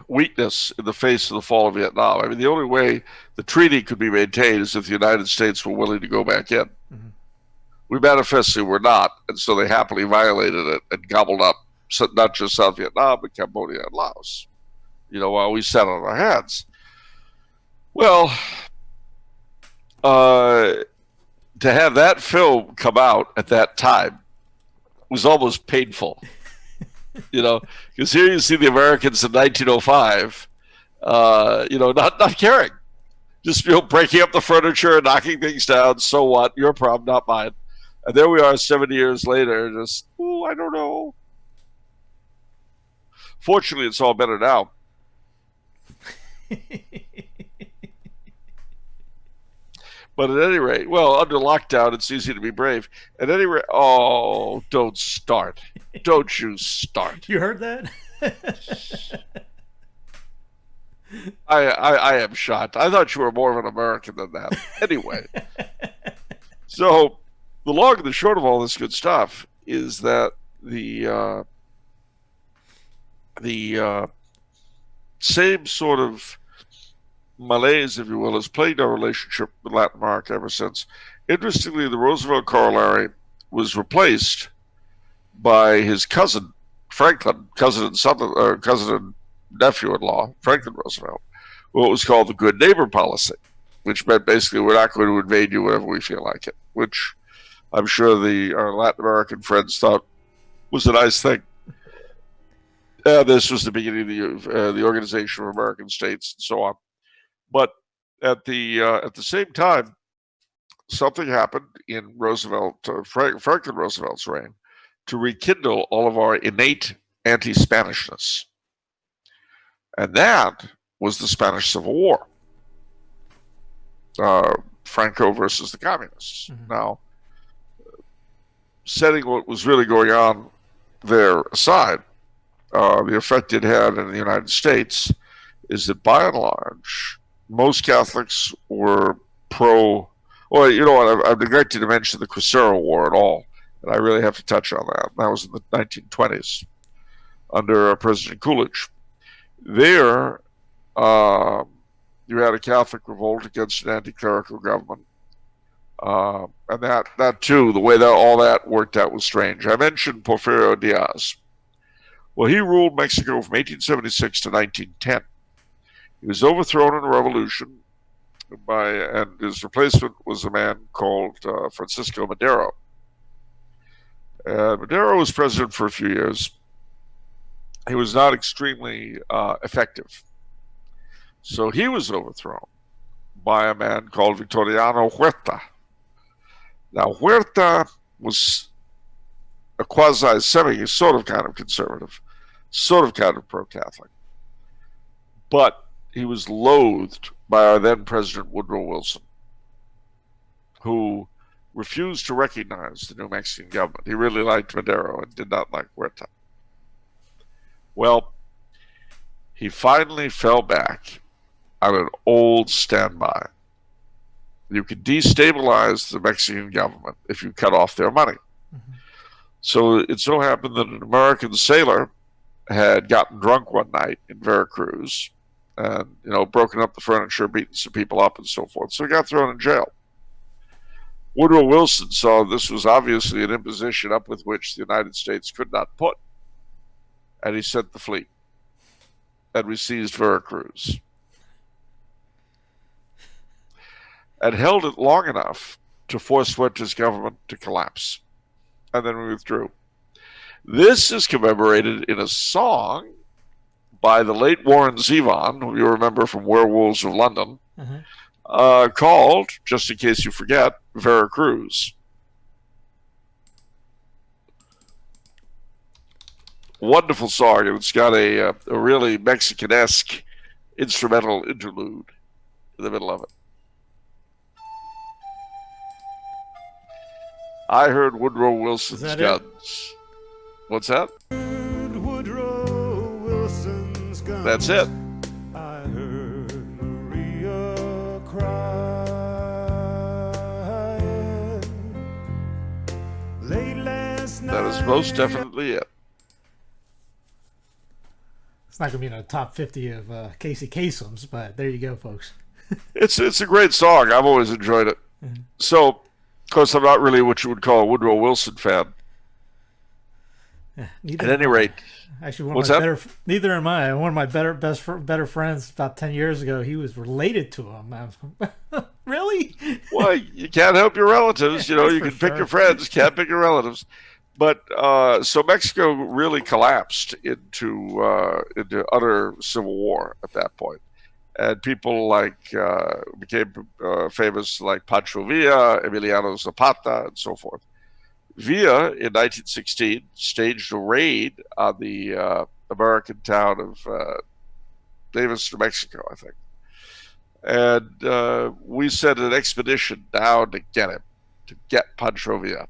weakness in the face of the fall of Vietnam. I mean, the only way the treaty could be maintained is if the United States were willing to go back in. Mm-hmm. We manifestly were not, and so they happily violated it and gobbled up not just South Vietnam, but Cambodia and Laos, while we sat on our hands. Well, to have that film come out at that time was almost painful, because here you see the Americans in 1905, not caring, just breaking up the furniture and knocking things down. So what? Your problem, not mine. And there we are 70 years later, just, I don't know. Fortunately, it's all better now. But at any rate, under lockdown, it's easy to be brave. At any rate, don't start. Don't you start. You heard that? I am shocked. I thought you were more of an American than that. Anyway, so the long and the short of all this good stuff is that the same sort of malaise, if you will, has plagued our relationship with Latin America ever since. Interestingly, the Roosevelt corollary was replaced by his cousin, Franklin, cousin and nephew-in-law, Franklin Roosevelt, what was called the good neighbor policy, which meant basically we're not going to invade you whenever we feel like it, which I'm sure our Latin American friends thought was a nice thing. This was the beginning of the Organization of American States and so on. But at the same time, something happened in Franklin Roosevelt's reign to rekindle all of our innate anti-Spanishness. And that was the Spanish Civil War. Franco versus the communists. Mm-hmm. Now, setting what was really going on there aside, the effect it had in the United States is that by and large, most Catholics were pro Well, you know what? I've neglected to mention the Crucero War at all, and I really have to touch on that. That was in the 1920s under President Coolidge. There, you had a Catholic revolt against an anti-clerical government. And that too, the way that all that worked out was strange. I mentioned Porfirio Diaz. Well, he ruled Mexico from 1876 to 1910. He was overthrown in a revolution and his replacement was a man called Francisco Madero. Madero was president for a few years. He was not extremely effective. So he was overthrown by a man called Victoriano Huerta. Now, Huerta was a quasi-semi, sort of kind of conservative, sort of kind of pro-Catholic. But he was loathed by our then President Woodrow Wilson, who refused to recognize the new Mexican government. He really liked Madero and did not like Huerta. Well, he finally fell back on an old standby. You could destabilize the Mexican government if you cut off their money. Mm-hmm. So it so happened that an American sailor had gotten drunk one night in Veracruz and, broken up the furniture, beaten some people up and so forth. So he got thrown in jail. Woodrow Wilson saw this was obviously an imposition up with which the United States could not put. And he sent the fleet. And we seized Veracruz. And held it long enough to force Huerta's government to collapse. And then we withdrew. This is commemorated in a song by the late Warren Zevon, who you remember from Werewolves of London, called, just in case you forget, Veracruz. Wonderful song, and it's got a really Mexican-esque instrumental interlude in the middle of it. I heard Woodrow Wilson's guns. It? What's that? Woodrow Wilson's guns. That's it. I heard Maria crying late last night. That is most definitely it. It's not going to be in the top 50 of Casey Kasem's, but there you go, folks. It's a great song. I've always enjoyed it. Mm-hmm. So, of course, I'm not really what you would call a Woodrow Wilson fan. Yeah, at any rate, actually, neither am I. One of my better friends about 10 years ago, he was related to him. Really? Well, you can't help your relatives. You can pick your friends, can't pick your relatives. But so Mexico really collapsed into utter civil war at that point, and people became famous like Pancho Villa, Emiliano Zapata, and so forth. Villa in 1916 staged a raid on the American town of Davis, New Mexico, I think, and we sent an expedition down to get him, to get Pancho Villa.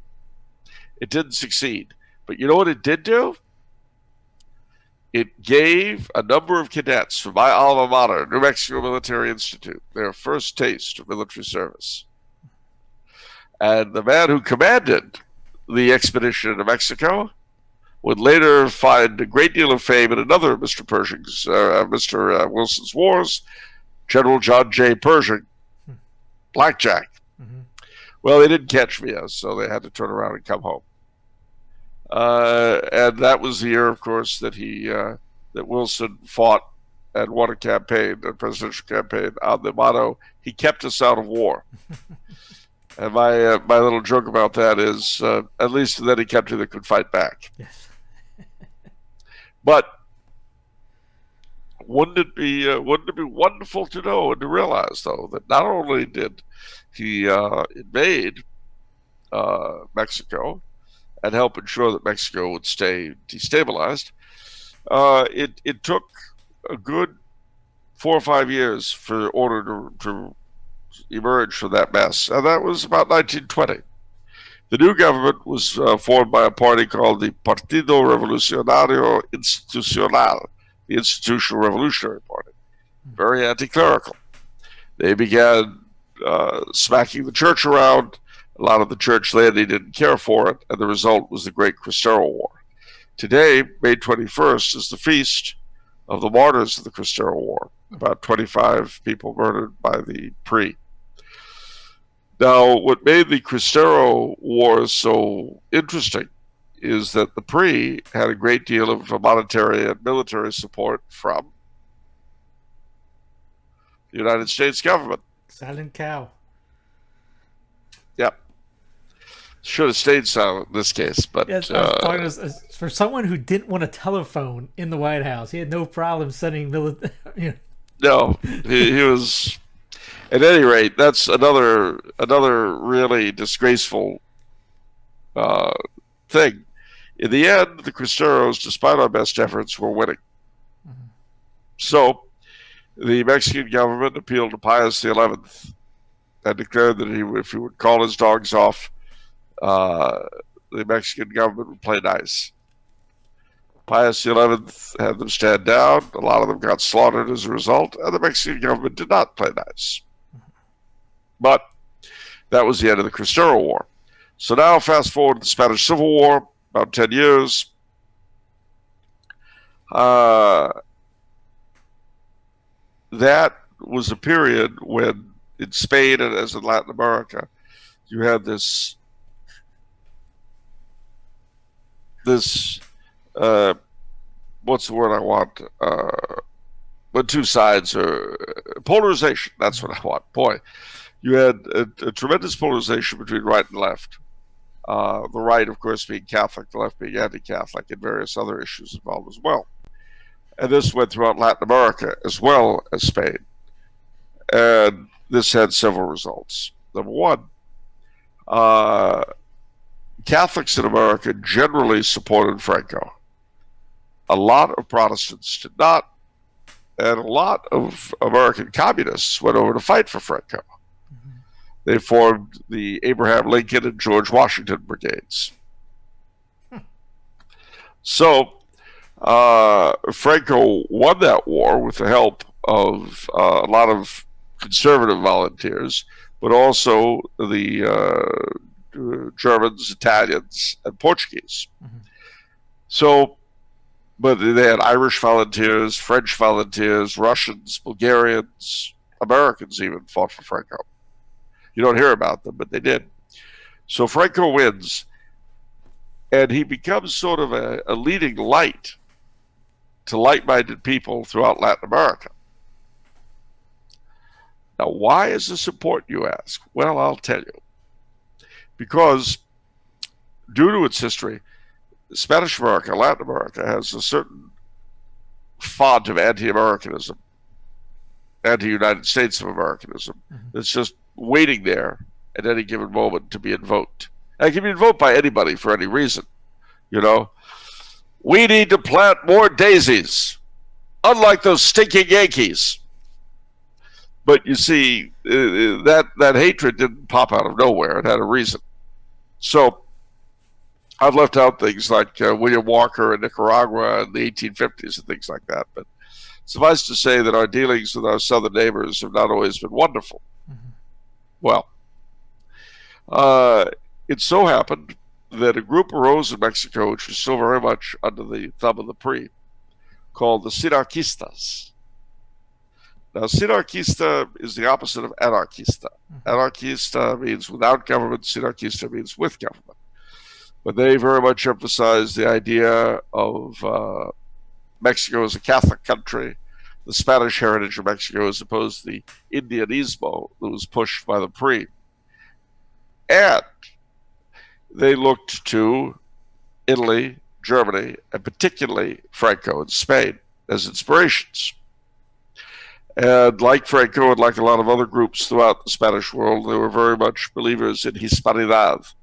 It didn't succeed. But you know what it did do? It gave a number of cadets from my alma mater, New Mexico Military Institute, their first taste of military service. And the man who commanded the expedition into Mexico would later find a great deal of fame in another Mr. Wilson's wars, General John J. Pershing, Blackjack. Mm-hmm. Well, they didn't catch me, so they had to turn around and come home. And that was the year, of course, that that Wilson fought and won a presidential campaign on the motto, "He kept us out of war." And my little joke about that is, at least then he kept you that could fight back. Yes. But wouldn't it be wonderful to know and to realize, though, that not only did he invade Mexico and help ensure that Mexico would stay destabilized, it took a good 4 or 5 years for order to emerge from that mess, and that was about 1920. The new government was formed by a party called the Partido Revolucionario Institucional, the Institutional Revolutionary Party, very anti-clerical. They began smacking the church around. A lot of the church laity didn't care for it, and the result was the Great Cristero War. Today, May 21st, is the feast of the martyrs of the Cristero War. About 25 people murdered by the PRI. Now, what made the Cristero War so interesting is that the PRI had a great deal of monetary and military support from the United States government. Silent cow. Yep. Should have stayed silent in this case, but Yes, I was talking for someone who didn't want a telephone in the White House. He had no problem sending military. no, he was. At any rate, that's another really disgraceful thing. In the end, the Cristeros, despite our best efforts, were winning. Mm-hmm. So, the Mexican government appealed to Pius XI and declared that if he would call his dogs off, the Mexican government would play nice. Pius XI had them stand down. A lot of them got slaughtered as a result, and the Mexican government did not play nice. But that was the end of the Cristero War. So now, fast forward to the Spanish Civil War, about 10 years. That was a period when, in Spain and as in Latin America, you had this what's the word I want? When two sides are polarization. That's what I want. Boy, you had a tremendous polarization between right and left. The right, of course, being Catholic, the left being anti-Catholic, and various other issues involved as well. And this went throughout Latin America as well as Spain. And this had several results. Number one, Catholics in America generally supported Franco. A lot of Protestants did not, and a lot of American communists went over to fight for Franco. Mm-hmm. They formed the Abraham Lincoln and George Washington brigades. So, Franco won that war with the help of a lot of conservative volunteers, but also the Germans, Italians, and Portuguese. Mm-hmm. So, but they had Irish volunteers, French volunteers, Russians, Bulgarians, Americans even fought for Franco. You don't hear about them, but they did. So Franco wins, and he becomes sort of a leading light to like-minded people throughout Latin America. Now, why is this important, you ask? Well, I'll tell you. Because due to its history, Spanish America, Latin America, has a certain font of anti-Americanism, anti-United States of Americanism, that's just waiting there at any given moment to be invoked. And it can be invoked by anybody for any reason. You know, we need to plant more daisies, unlike those stinking Yankees. But you see, that hatred didn't pop out of nowhere. It had a reason. So I've left out things like William Walker in Nicaragua in the 1850s and things like that. But suffice to say that our dealings with our southern neighbors have not always been wonderful. Mm-hmm. Well, it so happened that a group arose in Mexico, which was still very much under the thumb of the PRI, called the Sinarquistas. Now, Sinarquista is the opposite of anarquista. Anarquista means without government, Sinarquista means with government. But they very much emphasize the idea of Mexico as a Catholic country, the Spanish heritage of Mexico as opposed to the Indianismo that was pushed by the PRI. And they looked to Italy, Germany, and particularly Franco and Spain as inspirations. And like Franco and like a lot of other groups throughout the Spanish world, they were very much believers in Hispanidad,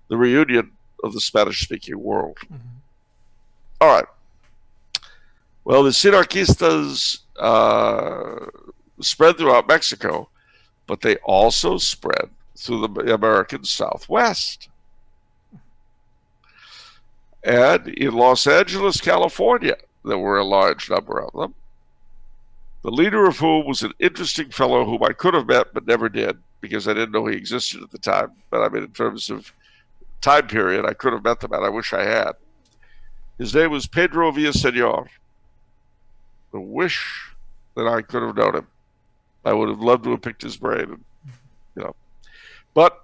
the reunion of the Spanish-speaking world. Mm-hmm. All right. Well, the Sinarquistas spread throughout Mexico, but they also spread through the American Southwest. And in Los Angeles, California, there were a large number of them. the leader of whom was an interesting fellow whom I could have met but never did because I didn't know he existed at the time. But I mean, in terms of time period, I could have met the man. I wish I had. His name was Pedro Villaseñor. I wish that I could have known him. I would have loved to have picked his brain, and, you know. But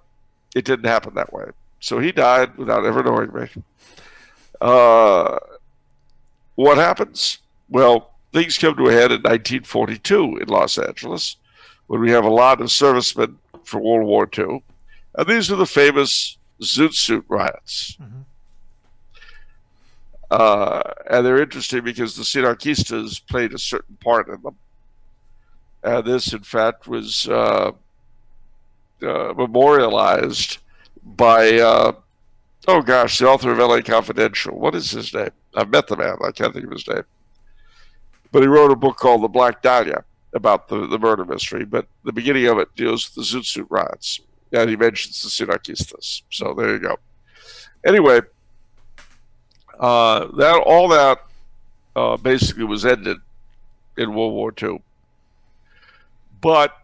it didn't happen that way. So he died without ever knowing me. What happens? Well, things come to a head in 1942 in Los Angeles when we have a lot of servicemen for World War II. And these are the famous Zoot Suit riots. Mm-hmm. And they're interesting because the Sinarquistas played a certain part in them. And this, in fact, was memorialized by, the author of LA Confidential. What is his name? I've met the man. I can't think of his name. But he wrote a book called The Black Dahlia about the murder mystery. But the beginning of it deals with the Zoot Suit riots. And he mentions the Sinarquistas. So there you go. Anyway, that basically was ended in World War II. But,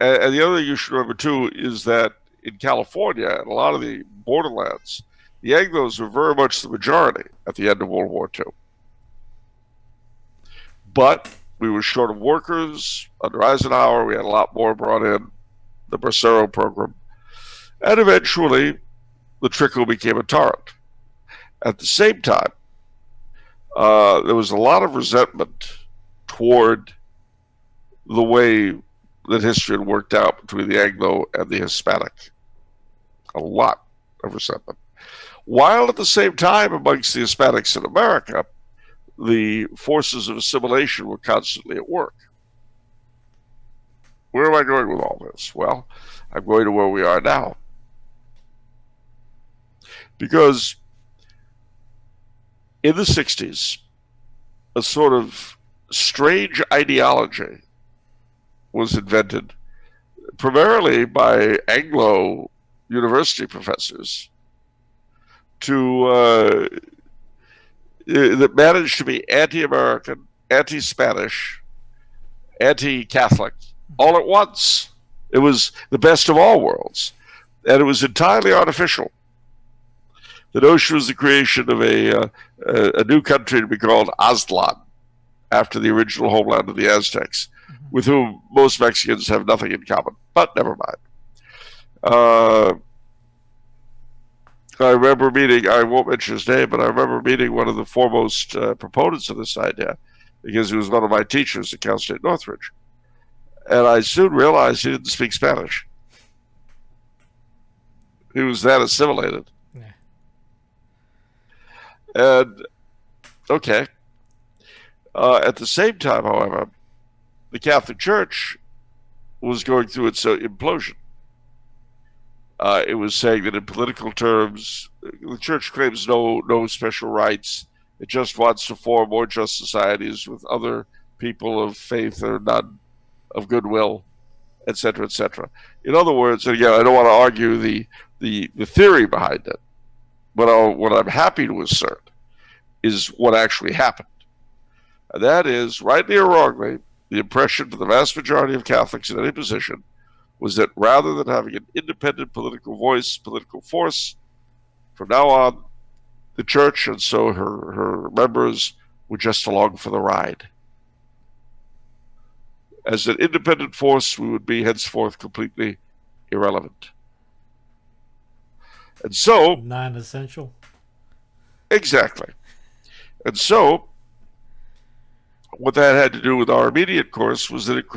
and the other thing you should remember too is that in California and a lot of the borderlands, the Anglos were very much the majority at the end of World War II. But we were short of workers. Under Eisenhower, we had a lot more brought in, the Bracero program. And eventually, the trickle became a torrent. At the same time, there was a lot of resentment toward the way that history had worked out between the Anglo and the Hispanic. A lot of resentment. While at the same time, amongst the Hispanics in America, the forces of assimilation were constantly at work. Where am I going with all this? Well, I'm going to where we are now. Because in the 60s, a sort of strange ideology was invented, primarily by Anglo university professors, that managed to be anti-American, anti-Spanish, anti-Catholic, all at once. It was the best of all worlds, and it was entirely artificial. The notion was the creation of a new country to be called Aztlan, after the original homeland of the Aztecs, with whom most Mexicans have nothing in common. But never mind. I remember meeting, I won't mention his name, but I remember meeting one of the foremost proponents of this idea, because he was one of my teachers at Cal State Northridge. And I soon realized he didn't speak Spanish. He was that assimilated. Yeah. And, okay. At the same time, however, the Catholic Church was going through its implosion. It was saying that in political terms, the Church claims no special rights. It just wants to form more just societies with other people of faith or none of goodwill, etc., etc. In other words, and again, I don't want to argue the theory behind it, but what I'm happy to assert is what actually happened. And that is, rightly or wrongly, the impression to the vast majority of Catholics in any position was that rather than having an independent political voice, political force, from now on, the Church and so her members were just along for the ride. As an independent force, we would be henceforth completely irrelevant. And so... non-essential. Exactly. And so, what that had to do with our immediate course was that it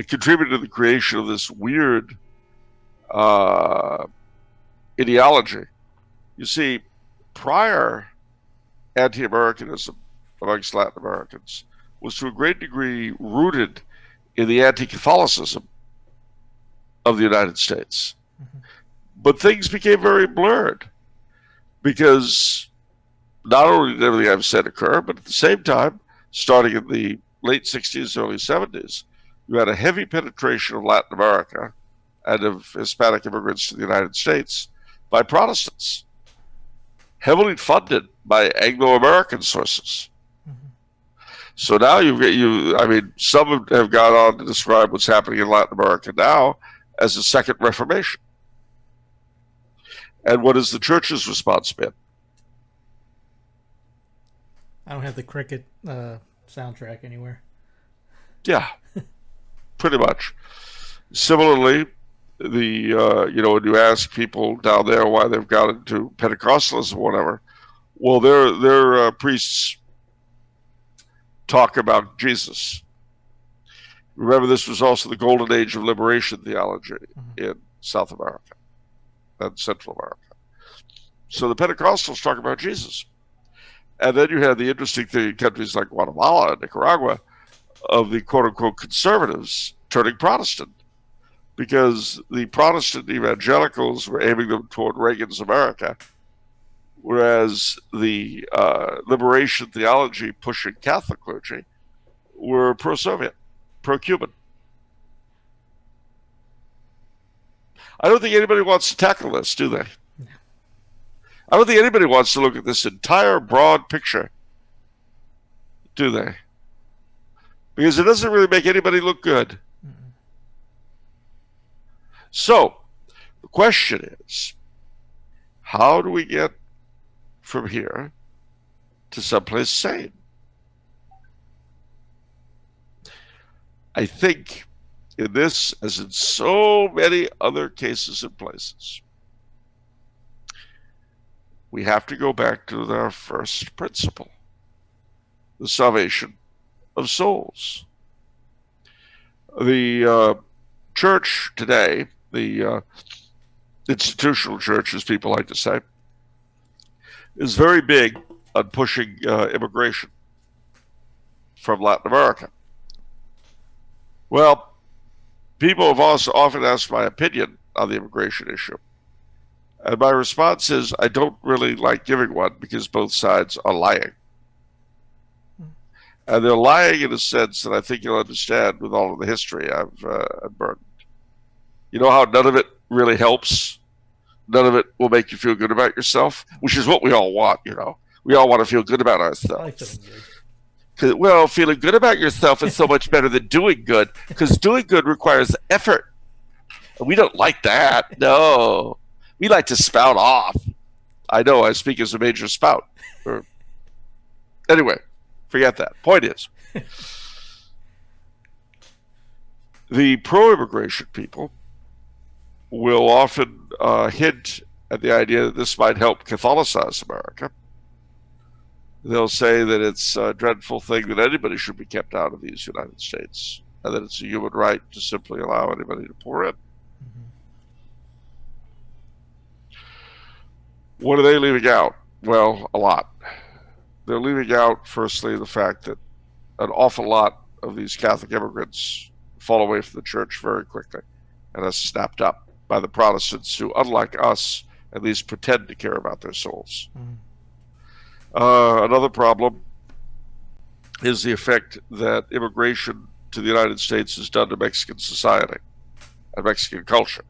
contributed to the creation of this weird ideology. You see, prior anti-Americanism amongst Latin Americans was to a great degree rooted in the anti-Catholicism of the United States. Mm-hmm. But things became very blurred because not only did everything I've said occur, but at the same time, starting in the late 60s, early 70s, you had a heavy penetration of Latin America and of Hispanic immigrants to the United States by Protestants, heavily funded by Anglo-American sources. Mm-hmm. So now I mean, some have gone on to describe what's happening in Latin America now as a second Reformation. And what has the church's response been? I don't have the cricket soundtrack anywhere. Yeah, pretty much. Similarly, when you ask people down there why they've got into Pentecostalism or whatever, well, their priests talk about Jesus. Remember, this was also the golden age of liberation theology in South America and Central America. So the Pentecostals talk about Jesus. And then you have the interesting thing in countries like Guatemala and Nicaragua of the quote-unquote conservatives turning Protestant, because the Protestant evangelicals were aiming them toward Reagan's America, whereas the liberation theology pushing Catholic clergy were pro-Soviet, pro-Cuban. I don't think anybody wants to tackle this, do they? No. I don't think anybody wants to look at this entire broad picture, do they? Because it doesn't really make anybody look good. Mm-mm. So, the question is, how do we get from here to someplace sane? I think in this, as in so many other cases and places, we have to go back to our first principle, the salvation of souls. The church today, the institutional church, as people like to say, is very big on pushing immigration from Latin America. Well, people have also often asked my opinion on the immigration issue. And my response is, I don't really like giving one because both sides are lying. And they're lying in a sense that I think you'll understand with all of the history I've unburdened. You know how none of it really helps? None of it will make you feel good about yourself, which is what we all want, you know. We all want to feel good about ourselves. I like feeling good. Well, feeling good about yourself is so much better than doing good, because doing good requires effort. And we don't like that. No. We like to spout off. I know, I speak as a major spout. Anyway, forget that. Point is, the pro-immigration people will often hint at the idea that this might help Catholicize America. They'll say that it's a dreadful thing that anybody should be kept out of these United States, and that it's a human right to simply allow anybody to pour in. Mm-hmm. What are they leaving out? Well, a lot. They're leaving out, firstly, the fact that an awful lot of these Catholic immigrants fall away from the church very quickly and are snapped up by the Protestants who, unlike us, at least pretend to care about their souls. Mm-hmm. Another problem is the effect that immigration to the United States has done to Mexican society and Mexican culture.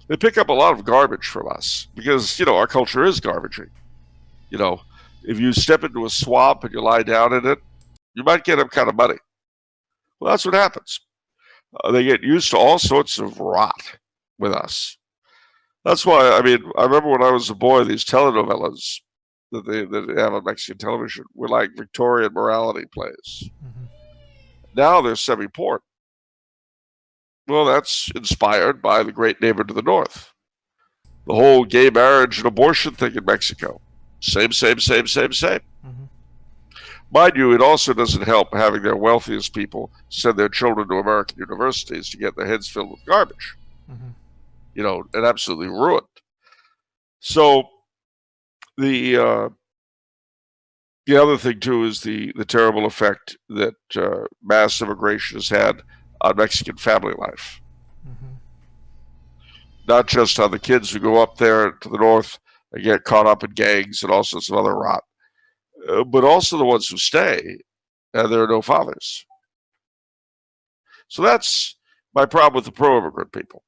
They pick up a lot of garbage from us because, you know, our culture is garbagey. You know, if you step into a swamp and you lie down in it, you might get them kind of muddy. Well, that's what happens. They get used to all sorts of rot with us. That's why, I mean, I remember when I was a boy, these telenovelas that they have on Mexican television were like Victorian morality plays. Mm-hmm. Now they're semi-porn. Well, that's inspired by The Great Neighbor to the North. The whole gay marriage and abortion thing in Mexico. Same. Mm-hmm. Mind you, it also doesn't help having their wealthiest people send their children to American universities to get their heads filled with garbage. Mm-hmm. You know, and absolutely ruined. So the other thing too is the terrible effect that mass immigration has had on Mexican family life. Mm-hmm. Not just on the kids who go up there to the north and get caught up in gangs and all sorts of other rot, but also the ones who stay and there are no fathers. So that's my problem with the pro-immigrant people.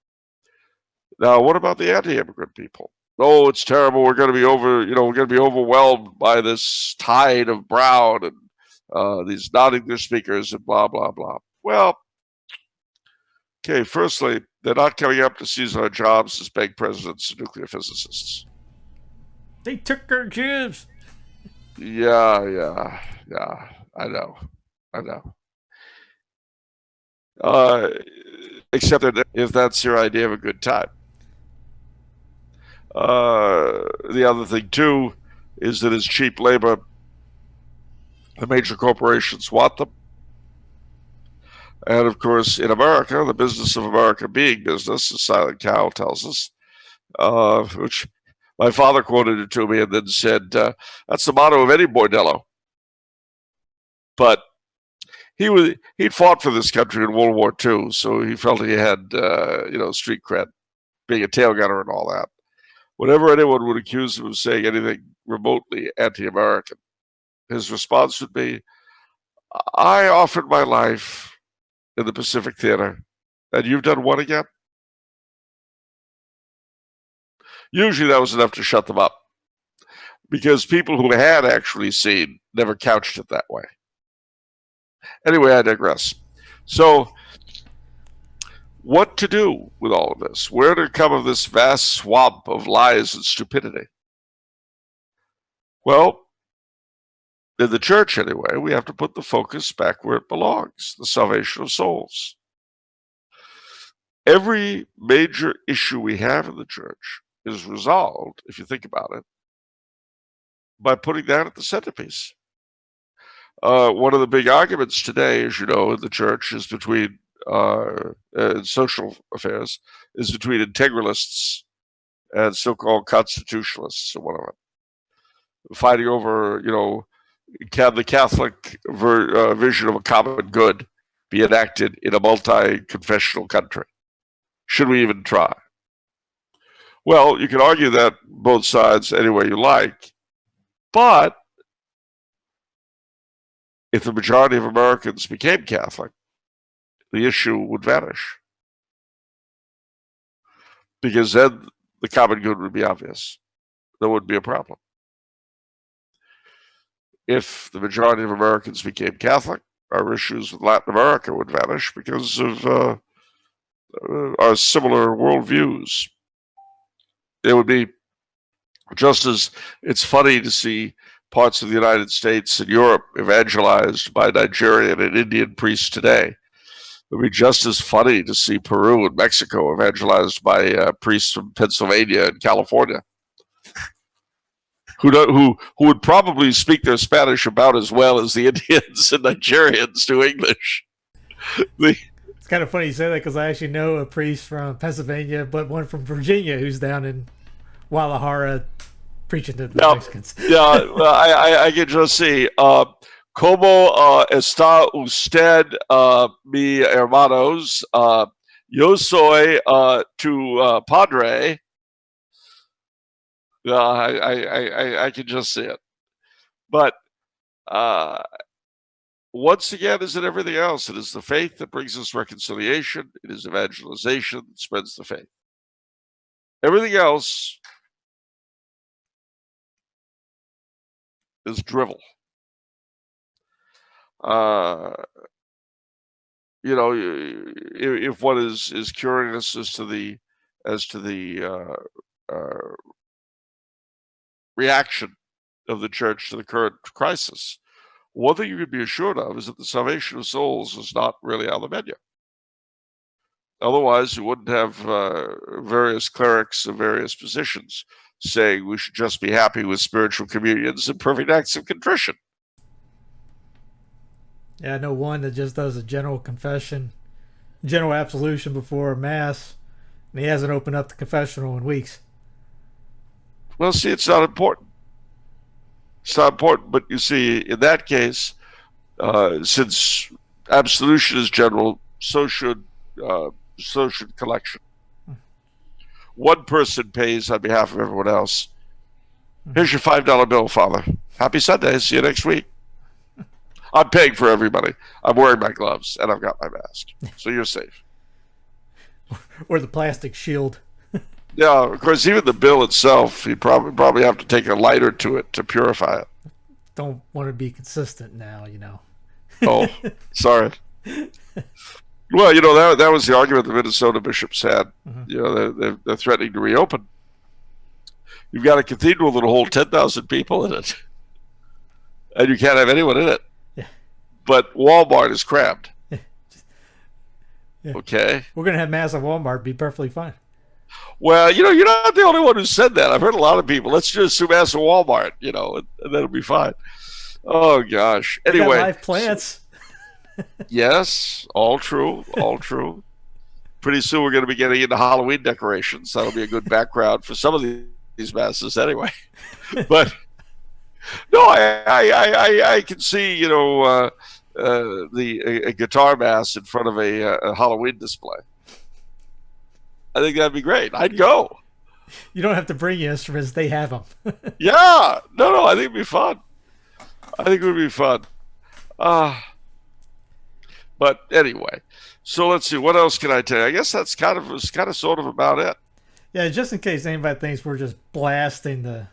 Now, what about the anti-immigrant people? Oh, it's terrible. We're going to be overwhelmed by this tide of brown these non-English speakers and blah, blah, blah. Well, okay, firstly, they're not coming up to seize our jobs as bank presidents and nuclear physicists. They took our jobs. Yeah. I know. Except that if that's your idea of a good time. The other thing, too, is that it's cheap labor. The major corporations want them. And, of course, in America, the business of America being business, as Silent Cow tells us, which my father quoted it to me and then said, that's the motto of any bordello. But he'd fought for this country in World War II, so he felt he had, street cred, being a tail gunner and all that. Whenever anyone would accuse him of saying anything remotely anti-American, his response would be, I offered my life in the Pacific Theater, and you've done what again? Usually that was enough to shut them up, because people who had actually seen never couched it that way. Anyway, I digress. So, what to do with all of this? Where to come of this vast swamp of lies and stupidity? Well, in the church anyway, we have to put the focus back where it belongs, the salvation of souls. Every major issue we have in the church is resolved, if you think about it, by putting that at the centerpiece. One of the big arguments today, as you know, in the church is between social affairs, is between integralists and so-called constitutionalists or whatever, fighting over, can the Catholic vision of a common good be enacted in a multi-confessional country? Should we even try? Well, you can argue that both sides any way you like, but if the majority of Americans became Catholic, the issue would vanish. Because then the common good would be obvious. There wouldn't be a problem. If the majority of Americans became Catholic, our issues with Latin America would vanish because of our similar worldviews. It would be just as it's funny to see parts of the United States and Europe evangelized by Nigerian and Indian priests today. It would be just as funny to see Peru and Mexico evangelized by priests from Pennsylvania and California, who would probably speak their Spanish about as well as the Indians and Nigerians do English. It's kind of funny you say that because I actually know a priest from Pennsylvania, but one from Virginia who's down in Guadalajara preaching to the Mexicans. I can just see. ¿Cómo está usted, mi hermanos? Yo soy tu padre. I can just see it. But once again, as in everything else, it is the faith that brings us reconciliation. It is evangelization that spreads the faith. Everything else is drivel. If one is curious as to the reaction of the church to the current crisis, one thing you can be assured of is that the salvation of souls is not really on the menu. Otherwise, you wouldn't have various clerics of various positions saying we should just be happy with spiritual communions and perfect acts of contrition. Yeah, I know one that just does a general confession, general absolution before Mass, and he hasn't opened up the confessional in weeks. Well, see, it's not important. It's not important, but you see, in that case, since absolution is general, so should collection. One person pays on behalf of everyone else. Here's your $5 bill, Father. Happy Sunday. See you next week. I'm paying for everybody. I'm wearing my gloves, and I've got my mask. So you're safe. Or the plastic shield. Yeah, of course, even the bill itself, you probably have to take a lighter to it to purify it. don't want to be consistent now. Oh, sorry. Well, that was the argument the Minnesota bishops had. They're threatening to reopen. You've got a cathedral that'll hold 10,000 people in it, and you can't have anyone in it. Yeah. But Walmart is crammed. Yeah. Okay. We're going to have mass at Walmart. Be perfectly fine. Well, you're not the only one who said that. I've heard a lot of people. Let's just do mass at Walmart, and that'll be fine. Oh, gosh. They got Anyway. live plants. Yes, all true, all true. Pretty soon we're going to be getting into Halloween decorations. That'll be a good background for some of these masses anyway. But no, I can see, a guitar mass in front of a Halloween display. I think that'd be great. I'd go. You don't have to bring your instruments. They have them. Yeah. No, I think it'd be fun. I think it would be fun. But anyway, so let's see. What else can I tell you? I guess that's kind of sort of about it. Yeah, just in case anybody thinks we're just blasting the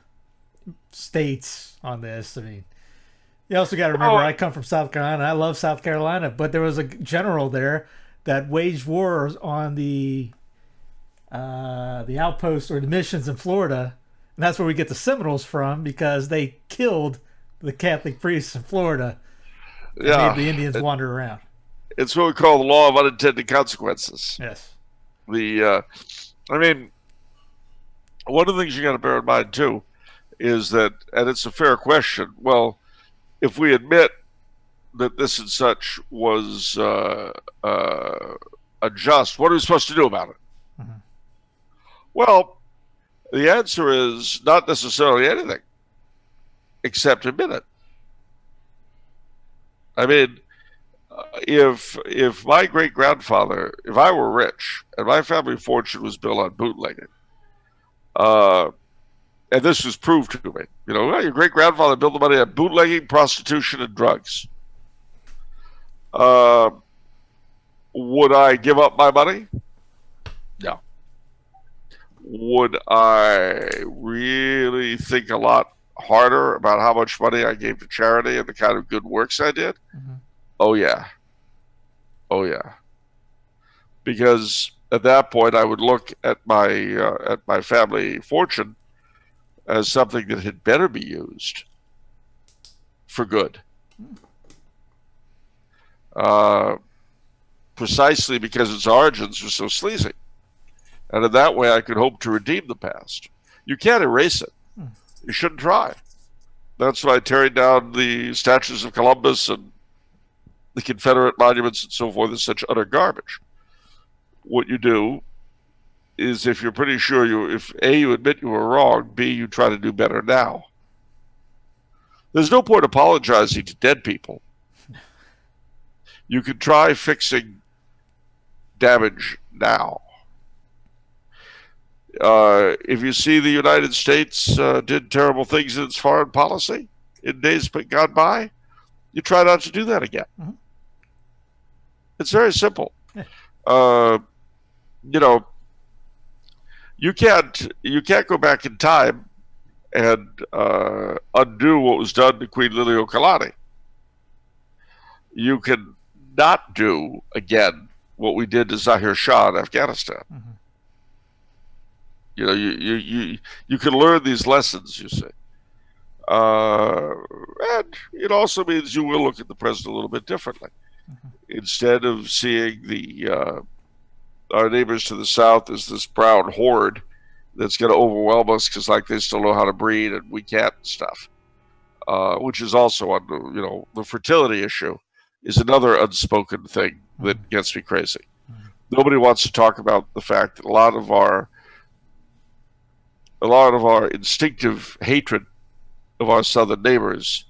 states on this. I mean, you also got to remember, I come from South Carolina. I love South Carolina, but there was a general there that waged wars on the outposts or the missions in Florida, and that's where we get the Seminoles from, because they killed the Catholic priests in Florida and made the Indians wander around. It's what we call the law of unintended consequences. Yes. I mean, one of the things you got to bear in mind too is that, and it's a fair question. Well, if we admit that this and such was unjust, what are we supposed to do about it? Mm-hmm. Well, the answer is not necessarily anything, except admit it. I mean, if my great-grandfather, if I were rich and my family fortune was built on bootlegging, and this was proved to me, well, your great-grandfather built the money on bootlegging, prostitution, and drugs. Would I give up my money? No. Would I really think a lot harder about how much money I gave to charity and the kind of good works I did? Mm-hmm. Oh yeah. Because at that point, I would look at my family fortune as something that had better be used for good. Precisely because its origins were so sleazy, and in that way, I could hope to redeem the past. You can't erase it. You shouldn't try. That's why tearing down the statues of Columbus and the Confederate monuments and so forth is such utter garbage. What you do is, if you're pretty sure if A, you admit you were wrong, B, you try to do better now. There's no point apologizing to dead people. You can try fixing damage now. If you see the United States did terrible things in its foreign policy in days gone by, you try not to do that again. Mm-hmm. It's very simple. Yeah. You can't go back in time and undo what was done to Queen Liliuokalani. You can not do again what we did to Zahir Shah in Afghanistan. Mm-hmm. You can learn these lessons, you see. And it also means you will look at the present a little bit differently. Mm-hmm. Instead of seeing our neighbors to the south as this brown horde that's going to overwhelm us because they still know how to breed and we can't and stuff, which is also on the fertility issue is another unspoken thing that gets me crazy. Mm-hmm. Nobody wants to talk about the fact that a lot of our instinctive hatred of our southern neighbors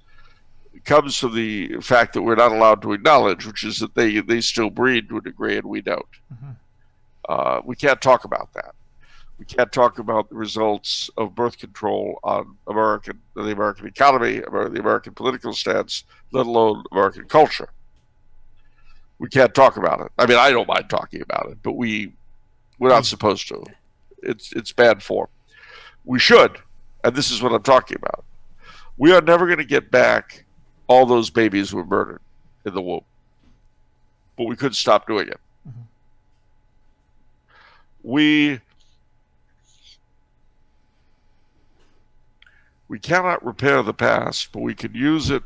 comes from the fact that we're not allowed to acknowledge, which is that they still breed to a degree and we don't. Mm-hmm. We can't talk about that. We can't talk about the results of birth control on the American economy, the American political stance, let alone American culture. We can't talk about it. I mean, I don't mind talking about it, but we're not supposed to. It's bad form. We should, and this is what I'm talking about. We are never going to get back all those babies who were murdered in the womb. But we could stop doing it. Mm-hmm. We cannot repair the past, but we can use it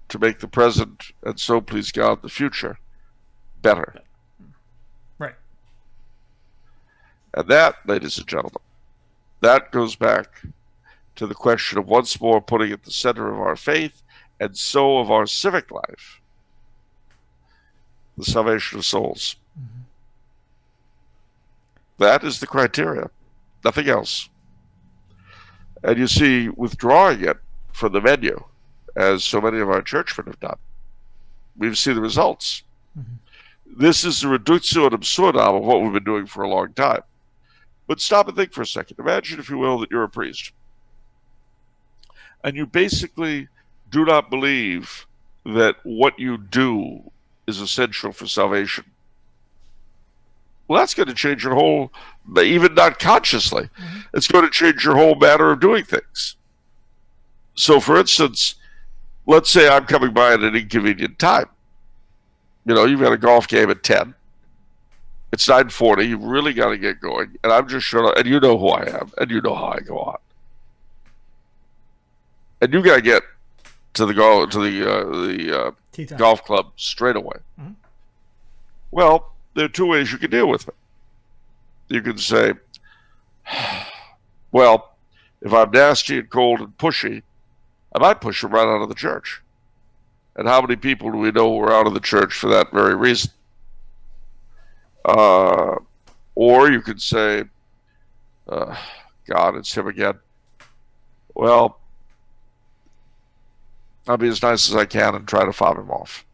to make the present, and so please God, the future, better. Right. And that, ladies and gentlemen, that goes back to the question of once more putting at the center of our faith and so of our civic life the salvation of souls. Mm-hmm. That is the criteria, nothing else. And you see, withdrawing it from the menu, as so many of our churchmen have done, we've seen the results. Mm-hmm. This is the reductio ad absurdum of what we've been doing for a long time. But stop and think for a second. Imagine, if you will, that you're a priest. And you basically do not believe that what you do is essential for salvation. Well, that's going to change your whole, even not consciously, it's going to change your whole manner of doing things. So, for instance, let's say I'm coming by at an inconvenient time. You know, you've got a golf game at 10. It's 9:40. You've really got to get going. And I'm just showing up, and you know who I am, and you know how I go on. And you got to get to the golf club straight away. Mm-hmm. Well, there are two ways you can deal with it. You can say, well, if I'm nasty and cold and pushy, I might push them right out of the church. And how many people do we know who are out of the church for that very reason? Or you could say, God, it's him again. Well, I'll be as nice as I can and try to fob him off.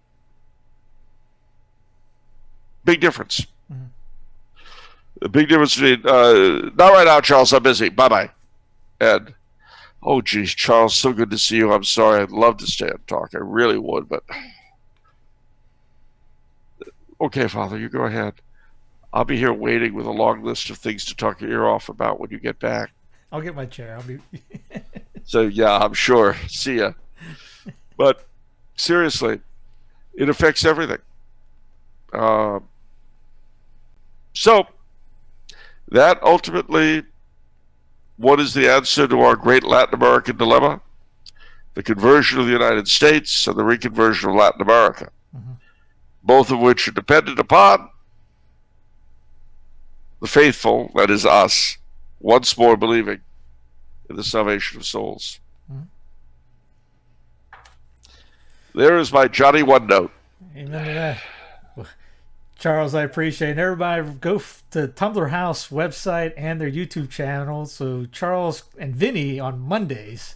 Big difference. Mm-hmm. The big difference between, not right now, Charles, I'm busy. Bye-bye. And, oh, geez, Charles, so good to see you. I'm sorry. I'd love to stay and talk. I really would, but... Okay, Father, you go ahead. I'll be here waiting with a long list of things to talk your ear off about when you get back. I'll get my chair. I'll be... So, yeah, I'm sure. See ya. But, seriously, it affects everything. So, that ultimately, what is the answer to our great Latin American dilemma? The conversion of the United States and the reconversion of Latin America, Mm-hmm. both of which are dependent upon the faithful, that is us, once more believing in the salvation of souls. Mm-hmm. There is my Johnny One Note. Amen to that. Well, Charles, I appreciate it. Everybody go to Tumblr House website and their YouTube channel. So Charles and Vinny on Mondays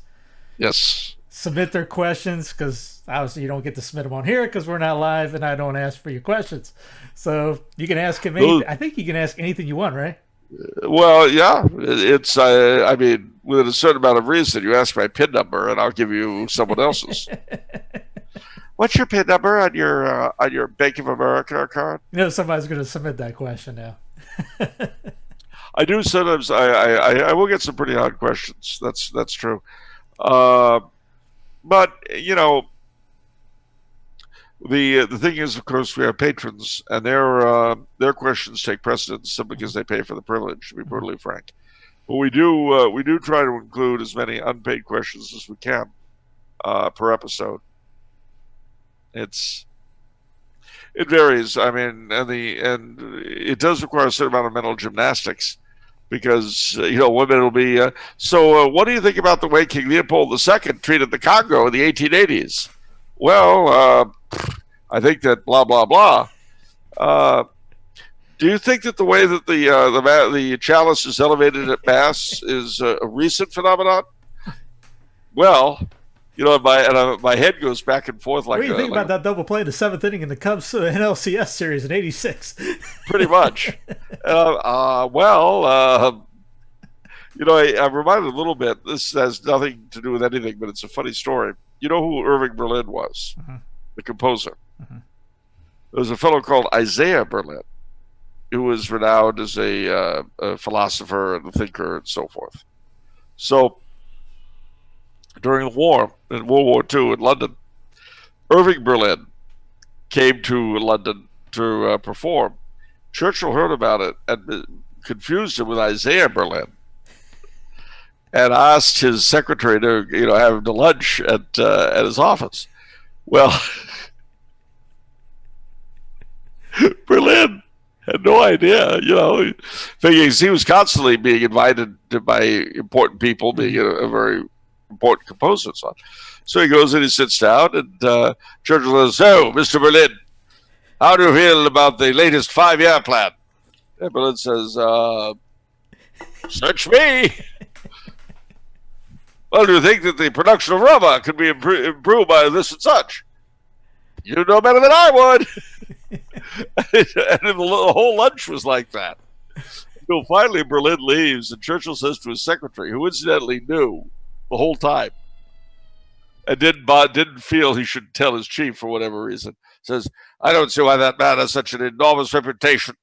Yes. submit their questions, because obviously you don't get to submit them on here because we're not live and I don't ask for your questions. So you can ask him anything. I think you can ask anything you want, right? Well, yeah. It's, I mean, within a certain amount of reason, you ask my PIN number and I'll give you someone else's. What's your PIN number on your Bank of America card? You know, somebody's going to submit that question now. I do sometimes. I will get some pretty odd questions. That's true. But you know, the thing is, of course, we have patrons, and their questions take precedence simply because they pay for the privilege. To be brutally frank, but we do try to include as many unpaid questions as we can per episode. It varies. I mean, and it does require a certain amount of mental gymnastics, because you know, women will be. So, what do you think about the way King Leopold II treated the Congo in the 1880s? Well, I think that blah blah blah. Do you think that the way that the chalice is elevated at mass is a recent phenomenon? Well. You know, my head goes back and forth like. What do you think about that double play in the seventh inning in the Cubs NLCS series in '86? Pretty much. You know, I'm reminded a little bit. This has nothing to do with anything, but it's a funny story. You know who Irving Berlin was? Mm-hmm. The composer. Mm-hmm. There was a fellow called Isaiah Berlin, who was renowned as a philosopher and a thinker and so forth. So, during the war, in World War II in London. Irving Berlin came to London to perform. Churchill heard about it and confused him with Isaiah Berlin, and asked his secretary to, have him to lunch at his office. Well, Berlin had no idea, thinking he was constantly being invited by important people, being a very important composer and so on. So he goes and he sits down, and Churchill says, "So, Mr. Berlin, how do you feel about the latest 5-year plan?" And Berlin says, "Search me. Well, do you think that the production of rubber could be improved by this and such?" "You know better than I would." And the whole lunch was like that. So finally, Berlin leaves, and Churchill says to his secretary, who incidentally knew the whole time, and didn't feel he should tell his chief for whatever reason, says, "I don't see why that man has such an enormous reputation.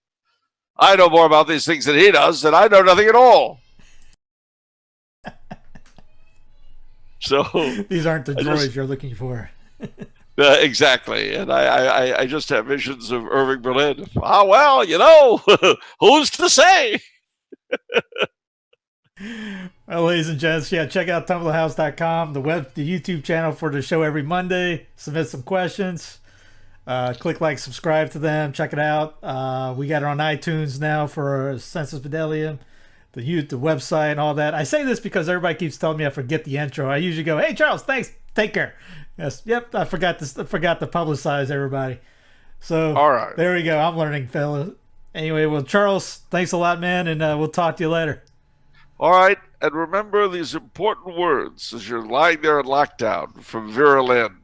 I know more about these things than he does, and I know nothing at all." So these aren't the droids you're looking for. Exactly, and I just have visions of Irving Berlin. Well, who's to say? Well, ladies and gents, check out tumblehouse.com, the YouTube channel for the show every Monday. Submit some questions. Click like, subscribe to them. Check it out. We got it on iTunes now for Sensus Fidelium, the website and all that. I say this because everybody keeps telling me I forget the intro. I usually go, "Hey, Charles, thanks. Take care." Yes. Yep. I forgot to publicize everybody. So all right, there we go. I'm learning, fellas. Anyway, well, Charles, thanks a lot, man, and we'll talk to you later. All right, and remember these important words as you're lying there in lockdown from Vera Lynn.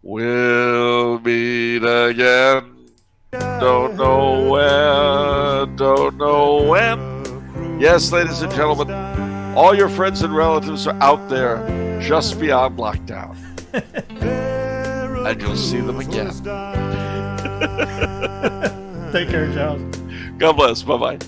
We'll meet again. Don't know where, don't know when. Yes, ladies and gentlemen, all your friends and relatives are out there just beyond lockdown. And you'll see them again. Take care, Charles. God bless. Bye-bye.